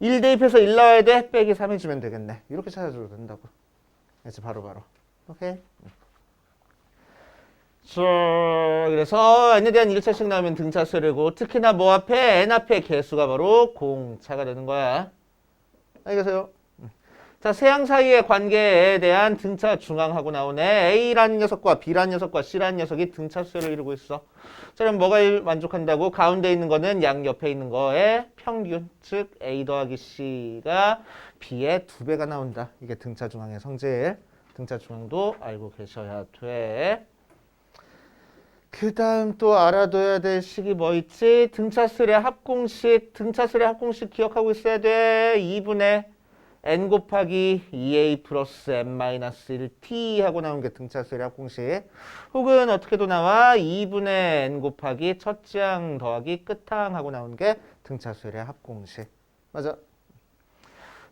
1 대입해서 1 나와야 돼. 빼기 3 해주면 되겠네. 이렇게 찾아줘도 된다고. 그래서 바로. 오케이? 자, 그래서 n에 대한 1차식 나오면 등차 수열이고 특히나 뭐 앞에 n 앞에 개수가 바로 공차가 되는 거야. 알겠어요? 자, 세항 사이의 관계에 대한 등차 중앙하고 나오네. A라는 녀석과 B라는 녀석과 C라는 녀석이 등차 수열을 이루고 있어. 자, 그럼 뭐가 만족한다고? 가운데 있는 거는 양 옆에 있는 거의 평균, 즉 A 더하기 C가 B의 2배가 나온다. 이게 등차 중앙의 성질. 등차 중앙도 알고 계셔야 돼. 그 다음 또 알아둬야 될 식이 뭐 있지? 등차 수열의 합공식. 등차 수열의 합공식 기억하고 있어야 돼. 2분의 n 곱하기 2a 플러스 n-1t 하고 나온 게 등차 수열의 합공식. 혹은 어떻게도 나와 2분의 n 곱하기 첫째 항 더하기 끝항 하고 나온 게 등차 수열의 합공식. 맞아.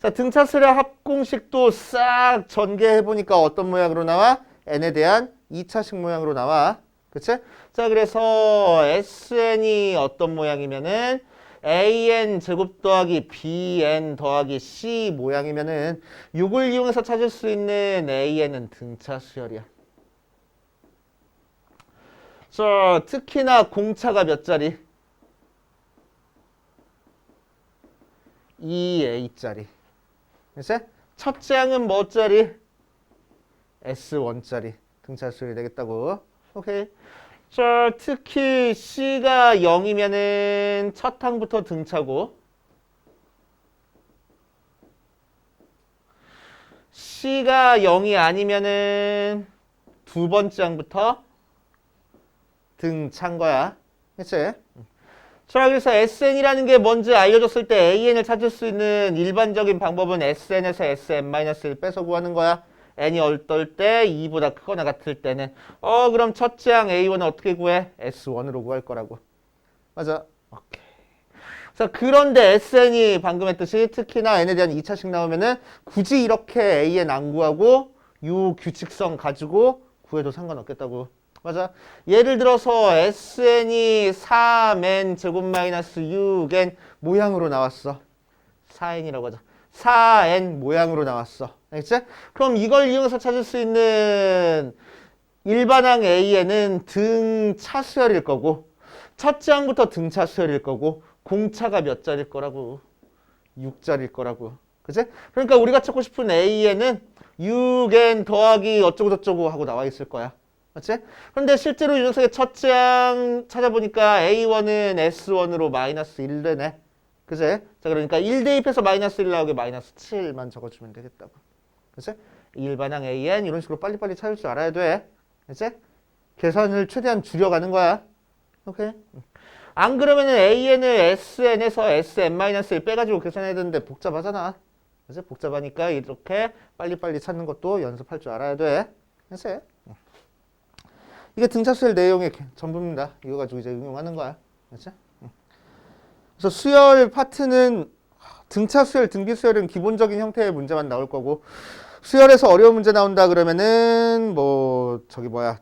자, 등차 수열의 합공식도 싹 전개해보니까 어떤 모양으로 나와? n에 대한 2차식 모양으로 나와. 그치? 자, 그래서 sn이 어떤 모양이면은 an 제곱 더하기 bn 더하기 c 모양이면은 이걸 이용해서 찾을 수 있는 an은 등차 수열이야. 자, 특히나 공차가 몇 자리? 2a짜리. 그치? 첫째 항은 뭐 짜리? s1짜리. 등차 수열이 되겠다고. 오케이. 자, 특히 C가 0이면은 첫 항부터 등차고 C가 0이 아니면은 두 번째 항부터 등차인 거야. 그치? 자, 그래서 SN이라는 게 뭔지 알려줬을 때 AN을 찾을 수 있는 일반적인 방법은 SN에서 SN-1 빼서 구하는 거야. n이 어떨 때 2보다 크거나 같을 때는 그럼 첫째 항 A1은 어떻게 구해? S1으로 구할 거라고. 맞아. 오케이. 자, 그런데 SN이 방금 했듯이 특히나 n에 대한 2차식 나오면은 굳이 이렇게 AN 안 구하고 요 규칙성 가지고 구해도 상관없겠다고. 맞아. 예를 들어서 SN이 3n 제곱 마이너스 6n 모양으로 나왔어. 4n이라고 하자. 4n 모양으로 나왔어. 알겠지? 그럼 이걸 이용해서 찾을 수 있는 일반항 AN은 등차 수열일 거고 첫째 항부터 등차 수열일 거고 공차가 몇 자리일 거라고? 6자리일 거라고. 그치? 그러니까 우리가 찾고 싶은 AN은 6n 더하기 어쩌고저쩌고 하고 나와 있을 거야. 맞지? 그런데 실제로 이 녀석의 첫째 항 찾아보니까 A1은 S1으로 마이너스 1 되네. 그치? 자, 그러니까 1 대입해서 마이너스 1 나오게 마이너스 7만 적어주면 되겠다고. 그치? 일반항 AN 이런 식으로 빨리빨리 찾을 줄 알아야 돼. 그치? 계산을 최대한 줄여가는 거야. 오케이? 안 그러면은 AN을 SN에서 SN-1 빼가지고 계산해야 되는데 복잡하잖아. 그치? 복잡하니까 이렇게 빨리빨리 찾는 것도 연습할 줄 알아야 돼. 그치? 이게 등차수열 내용의 전부입니다. 이거 가지고 이제 응용하는 거야. 그치? 그래서 수열 파트는 등차수열, 등비수열은 기본적인 형태의 문제만 나올 거고 수열에서 어려운 문제 나온다 그러면은 뭐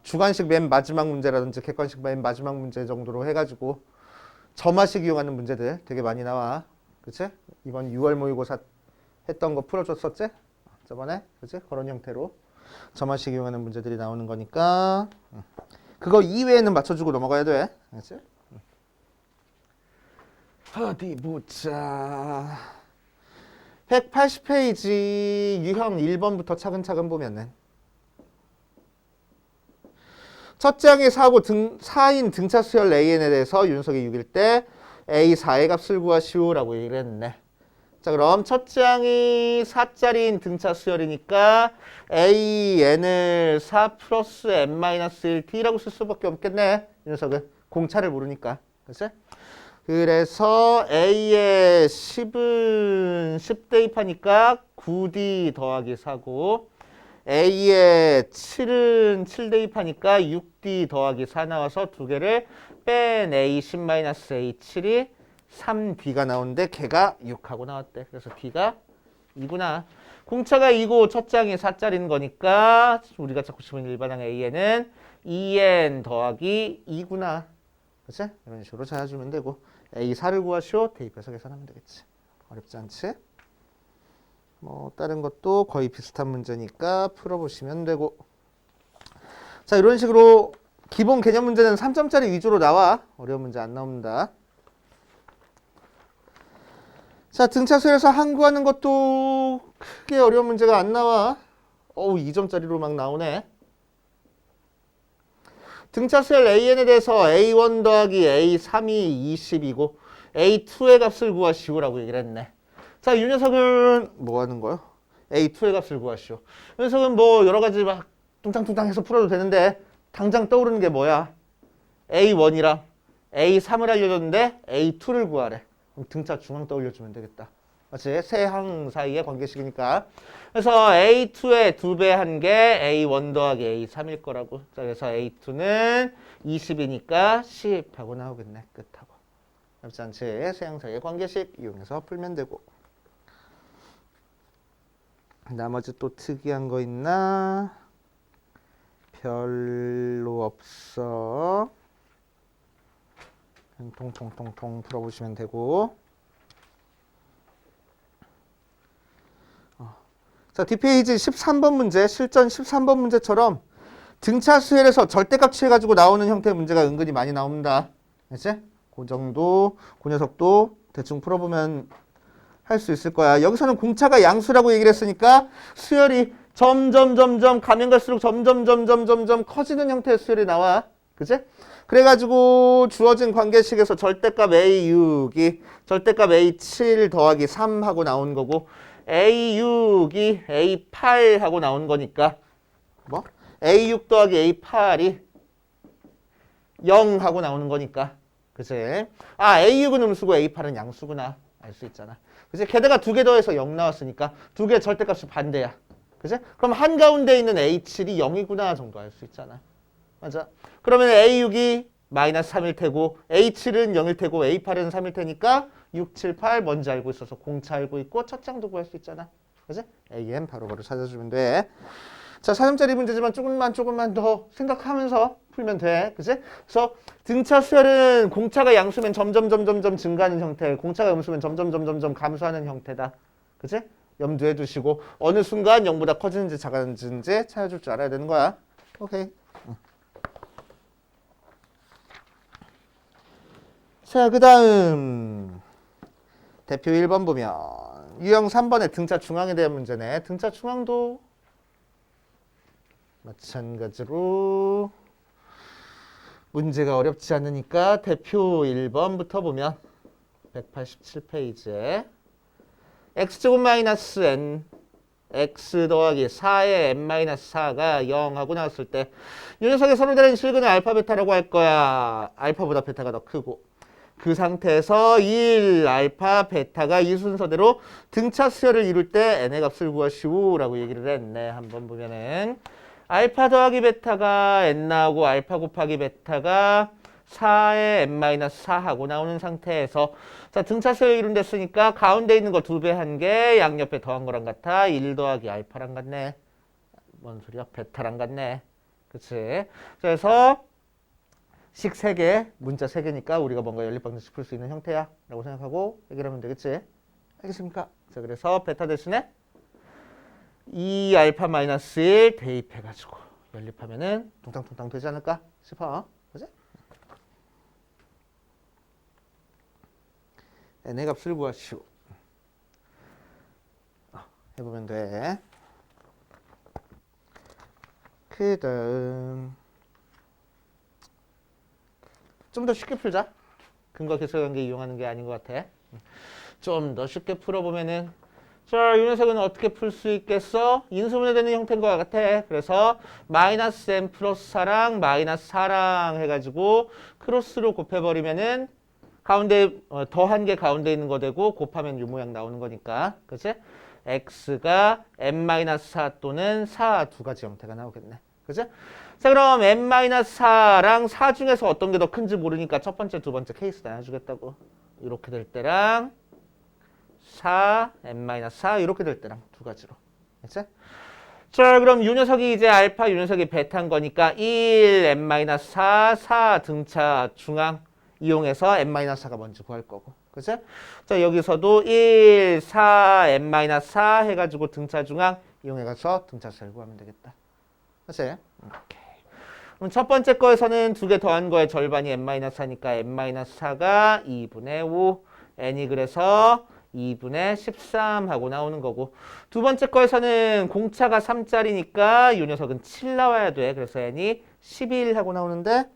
주관식 맨 마지막 문제라든지 객관식 맨 마지막 문제 정도로 해가지고 점화식 이용하는 문제들 되게 많이 나와. 그치? 이번 6월 모의고사 했던 거 풀어줬었지? 저번에? 그치? 그런 형태로 점화식 이용하는 문제들이 나오는 거니까 그거 이외에는 맞춰주고 넘어가야 돼. 그치? 어디 보자. 180페이지 유형 1번부터 차근차근 보면은 첫째 항의 4인 등차 수열 AN에 대해서 윤석이 6일 때 A4의 값을 구하시오라고 얘기를 했네. 자, 그럼 첫째 항이 4짜리인 등차 수열이니까 AN을 4 플러스 n-1t라고 쓸 수밖에 없겠네. 이 녀석은 공차를 모르니까. 그치? 그래서 A의 10은 10 대입하니까 9D 더하기 4고 A의 7은 7 대입하니까 6D 더하기 4 나와서 두 개를 뺀 A10-A7이 3D가 나오는데 걔가 6하고 나왔대. 그래서 D가 2구나. 공차가 2고 첫째 항이 4짜리인 거니까 우리가 찾고 싶은 일반항 AN은 2N 더하기 2구나. 그치? 이런 식으로 찾아주면 되고 A4를 구하시오. 대입해서 계산하면 되겠지. 어렵지 않지? 뭐 다른 것도 거의 비슷한 문제니까 풀어보시면 되고 자, 이런 식으로 기본 개념 문제는 3점짜리 위주로 나와. 어려운 문제 안 나옵니다. 자, 등차 수열에서 항 구하는 것도 크게 어려운 문제가 안 나와. 2점짜리로 막 나오네. 등차 수열 AN에 대해서 A1 더하기 A3이 20이고 A2의 값을 구하시오라고 얘기를 했네. 자, 이 녀석은 뭐 하는 거요? A2의 값을 구하시오. 이 녀석은 뭐 여러 가지 막 뚱땅뚱땅 해서 풀어도 되는데 당장 떠오르는 게 뭐야? A1이랑 A3을 알려줬는데 A2를 구하래. 그럼 등차 중앙 떠올려주면 되겠다. 맞지? 세 항 사이의 관계식이니까. 그래서 A2의 2배 한 게 A1 더하기 A3일 거라고. 자, 그래서 A2는 20이니까 10 하고 나오겠네. 끝하고. 어렵지 않지? 세 항 사이의 관계식 이용해서 풀면 되고. 나머지 또 특이한 거 있나? 별로 없어. 통통통통 풀어보시면 되고. 자, 뒷페이지 13번 문제, 실전 13번 문제처럼 등차 수열에서 절대값 취해가지고 나오는 형태의 문제가 은근히 많이 나옵니다. 알지? 그 정도, 그 녀석도 대충 풀어보면 할 수 있을 거야. 여기서는 공차가 양수라고 얘기를 했으니까 수열이 점점 가면 갈수록 점점 커지는 형태의 수열이 나와. 그치? 그래가지고 주어진 관계식에서 절대값 A6이 절대값 A7 더하기 3 하고 나온 거고 A6이 A8 하고 나온 거니까 뭐? A6 더하기 A8이 0 하고 나오는 거니까 그치? 아, A6은 음수고 A8은 양수구나. 알 수 있잖아. 그치? 게다가 두 개 더해서 0 나왔으니까 두 개 절대값이 반대야. 그치? 그럼 한가운데 있는 A7이 0이구나 정도 알 수 있잖아. 맞아? 그러면 A6이 마이너스 3일 테고 A7은 0일 테고 A8은 3일 테니까 6, 7, 8 뭔지 알고 있어서 공차 알고 있고 첫 장도 구할 수 있잖아. 그치? AM 바로바로 찾아주면 돼. 자, 4점짜리 문제지만 조금만 더 생각하면서 풀면 돼. 그치? 그래서 등차 수열은 공차가 양수면 점점 증가하는 형태, 공차가 음수면 점점 감소하는 형태다. 그치? 염두에 두시고 어느 순간 0보다 커지는지 작아지는지 찾아줄 줄 알아야 되는 거야. 오케이. 자, 그 다음 대표 1번 보면 유형 3번의 등차 중앙에 대한 문제네. 등차 중앙도 마찬가지로 문제가 어렵지 않으니까 대표 1번부터 보면 187페이지에 x제곱 마이너스 n x 더하기 4의 n-4가 0하고 나왔을 때 이 녀석의 서로 다른 실근을 알파 베타라고 할 거야. 알파보다 베타가 더 크고 그 상태에서 1 알파 베타가 이 순서대로 등차 수열을 이룰 때 n의 값을 구하시오 라고 얘기를 했네. 한번 보면은 알파 더하기 베타가 n 나오고 알파 곱하기 베타가 4의 n-4 하고 나오는 상태에서 자, 등차 수열 이룬 됐으니까 가운데 있는 거 2배 한 개 양옆에 더한 거랑 같아. 1 더하기 알파랑 같네. 뭔 소리야? 베타랑 같네. 그치? 그래서 식 3개, 문자 3개니까 우리가 뭔가 연립방정식 풀 수 있는 형태야 라고 생각하고 얘기를 하면 되겠지? 알겠습니까? 자, 그래서 베타 대신에 2 알파 마이너스 1 대입해가지고 연립하면은 둥땅둥땅 되지 않을까 싶어. 그지? n의 값을 구하시오. 해보면 돼. 그 다음 좀 더 쉽게 풀자. 근거 계수관계 이용하는 게 아닌 것 같아. 좀 더 쉽게 풀어보면은 자, 이 녀석은 어떻게 풀 수 있겠어? 인수분해되는 형태인 것 같아. 그래서 마이너스 n 플러스 4랑 마이너스 4랑 해가지고 크로스로 곱해버리면은 가운데 더한 게 가운데 있는 거 되고 곱하면 이 모양 나오는 거니까. 그치? x가 n-4 또는 4 두 가지 형태가 나오겠네. 그치? 자, 그럼 n-4랑 4 중에서 어떤 게 더 큰지 모르니까 첫 번째, 두 번째 케이스 나눠주겠다고. 이렇게 될 때랑 4, n-4 이렇게 될 때랑 두 가지로. 그치? 자, 그럼 이 녀석이 이제 알파, 이 녀석이 베타인 거니까 1, n-4, 4 등차 중앙 이용해서 n-4가 뭔지 구할 거고. 그치? 자, 여기서도 1, 4, n-4 해가지고 등차 중앙 이용해서 등차 수열 구하면 되겠다. 그치? 오케이. 그럼 첫 번째 거에서는 두 개 더한 거의 절반이 n-4니까 n-4가 2분의 5, n이 그래서 2분의 13 하고 나오는 거고 두 번째 거에서는 공차가 3짜리니까 이 녀석은 7 나와야 돼. 그래서 n이 11 하고 나오는데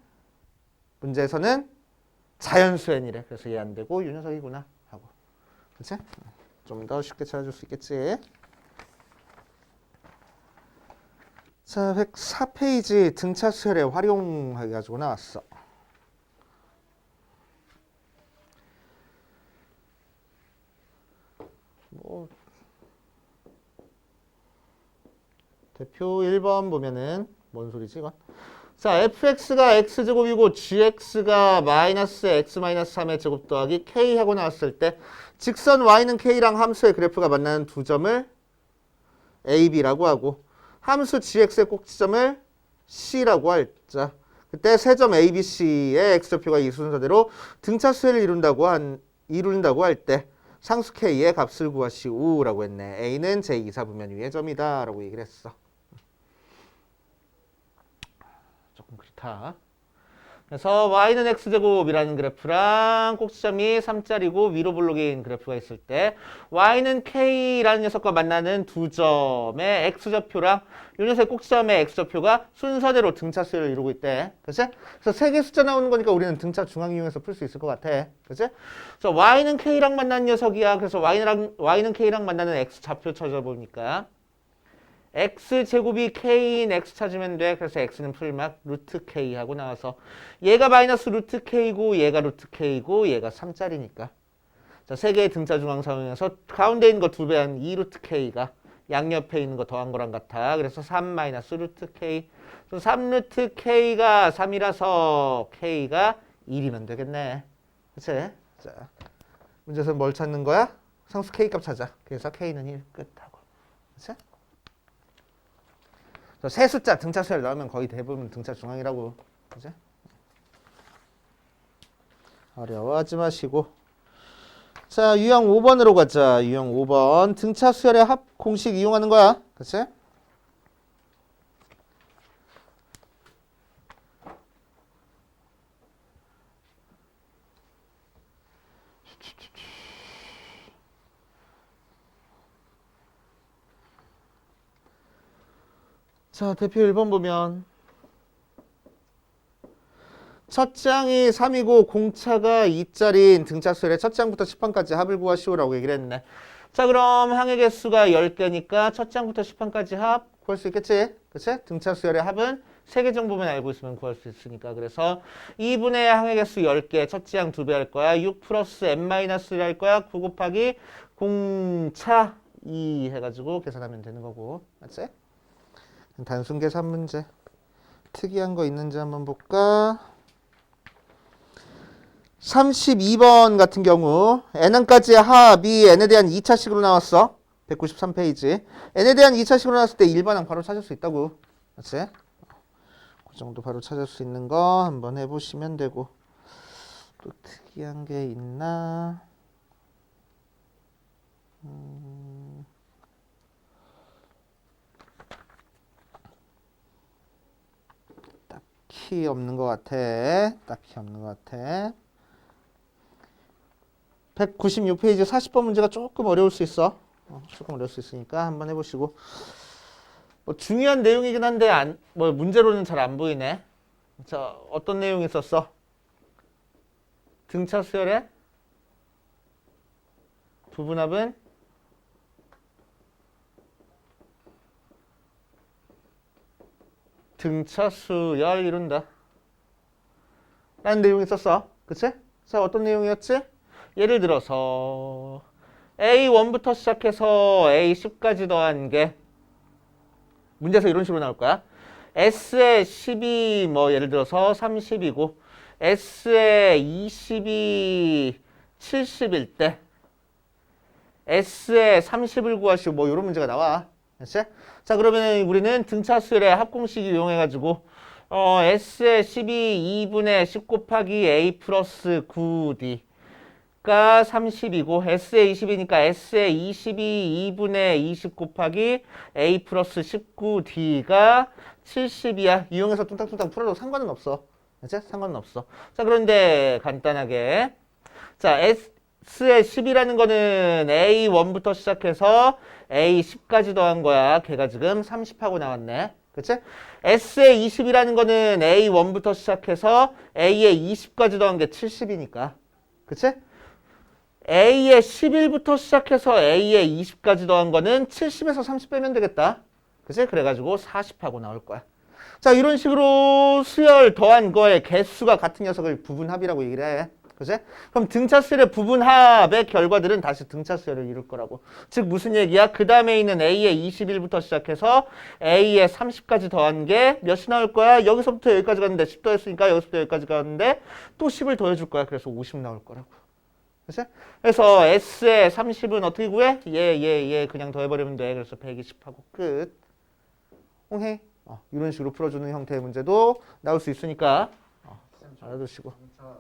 문제에서는 자연수 n이래. 그래서 얘 안 되고 이 녀석이구나 하고. 그치? 좀 더 쉽게 찾아줄 수 있겠지? 자, 104페이지 등차 수열에 활용해가지고 나왔어. 뭐 대표 1번 보면은 뭔 소리지 이건? 자, fx가 x제곱이고 gx가 마이너스 x 마이너스 3의 제곱 더하기 k 하고 나왔을 때 직선 y는 k랑 함수의 그래프가 만나는 두 점을 a, b라고 하고 함수 gx의 꼭지점을 c라고 할자. 그때 세 점 a, b, c의 x좌표가 이 순서대로 등차 수열을 이룬다고 할 때 상수 k의 값을 구하시오 라고 했네. a는 제2사분면 위의 점이다 라고 얘기를 했어. 조금 그렇다. 그래서 y는 x제곱이라는 그래프랑 꼭지점이 3짜리고 위로 볼록인 그래프가 있을 때 y는 k라는 녀석과 만나는 두 점의 x좌표랑 이 녀석의 꼭지점의 x좌표가 순서대로 등차 수열을 이루고 있대. 그치? 그래서 세 개 숫자 나오는 거니까 우리는 등차 중앙 이용해서 풀 수 있을 것 같아. 그치? 그래서 y는 k랑 만나는 녀석이야. 그래서 y는 k랑 만나는 x좌표 찾아보니까 x제곱이 k인 x 찾으면 돼. 그래서 x는 풀막 루트 k 하고 나와서 얘가 마이너스 루트 k고 얘가 루트 k고 얘가 3짜리니까 자, 세 개의 등차 중앙 사용해서 가운데 있는 거 2배한 2 루트 k가 양옆에 있는 거 더한 거랑 같아. 그래서 3 마이너스 루트 k. 3 루트 k가 3이라서 k가 1이면 되겠네. 그치? 자, 문제에서 뭘 찾는 거야? 상수 k 값 찾아. 그래서 k는 1 끝하고. 그치? 세 숫자 등차 수열 나오면 거의 대부분 등차 중앙이라고. 그치? 어려워하지 마시고. 자, 유형 5번으로 가자. 유형 5번. 등차 수열의 합 공식 이용하는 거야. 그치? 자, 대표 1번 보면 첫 장이 3이고 공차가 2짜리인 등차 수열의 첫 장부터 10판까지 합을 구하시오라고 얘기를 했네. 자, 그럼 항의 개수가 10개니까 첫 장부터 10판까지 합 구할 수 있겠지? 그치? 등차 수열의 합은 3개 정도만 알고 있으면 구할 수 있으니까. 그래서 2분의 항의 개수 10개, 첫 장 2배 할 거야. 6 플러스 n-1을 할 거야. 9 곱하기 공차 2 해가지고 계산하면 되는 거고. 맞지? 단순 계산 문제. 특이한 거 있는지 한번 볼까? 32번 같은 경우 n까지의 합이 n에 대한 2차식으로 나왔어. 193페이지. n에 대한 2차식으로 나왔을 때 일반항 바로 찾을 수 있다고. 맞지? 그 정도 바로 찾을 수 있는 거 한번 해보시면 되고. 또 특이한 게 있나? 딱히 없는 것 같아. 딱히 없는 것 같아. 196페이지 40번 문제가 조금 어려울 수 있어. 조금 어려울 수 있으니까 한번 해보시고. 뭐 중요한 내용이긴 한데 뭐 문제로는 잘 안 보이네. 자, 어떤 내용이 있었어? 등차 수열의 부분합은 등차 수열 이룬다 라는 내용이 있었어. 그치? 자, 어떤 내용이었지? 예를 들어서 A1부터 시작해서 A10까지 더한 게 문제에서 이런 식으로 나올 거야. S의 10이 뭐 예를 들어서 30이고 S의 20이 70일 때 S의 30을 구하시오. 뭐 이런 문제가 나와. 알았지? 자, 그러면 우리는 등차 수열의 합공식 이용해가지고 S의 10이 2분의 10 곱하기 A 플러스 9D 가 30이고 S의 20이니까 S의 20이 2분의 20 곱하기 A 플러스 19D가 70이야. 이용해서 뚱땅뚱땅 풀어도 상관은 없어. 알지? 상관은 없어. 자, 그런데 간단하게 자, S의 10이라는 거는 A1부터 시작해서 A10까지 더한 거야. 걔가 지금 30하고 나왔네. 그치? S의 20이라는 거는 A1부터 시작해서 A의 20까지 더한 게 70이니까. 그치? A의 11부터 시작해서 A의 20까지 더한 거는 70에서 30 빼면 되겠다. 그치? 그래가지고 40하고 나올 거야. 자, 이런 식으로 수열 더한 거의 개수가 같은 녀석을 부분합이라고 얘기를 해. 그치? 그럼 등차 수열의 부분합의 결과들은 다시 등차 수열을 이룰 거라고. 즉 무슨 얘기야? 그 다음에 있는 A의 21부터 시작해서 A의 30까지 더한 게 몇이 나올 거야? 여기서부터 여기까지 갔는데 10 더했으니까 여기서부터 여기까지 갔는데 또 10을 더해줄 거야. 그래서 50 나올 거라고. 그치? 그래서 S의 30은 어떻게 구해? 얘 그냥 더해버리면 돼. 그래서 120하고 끝. 오케이. 이런 식으로 풀어주는 형태의 문제도 나올 수 있으니까 쌤, 저 알아두시고. 등차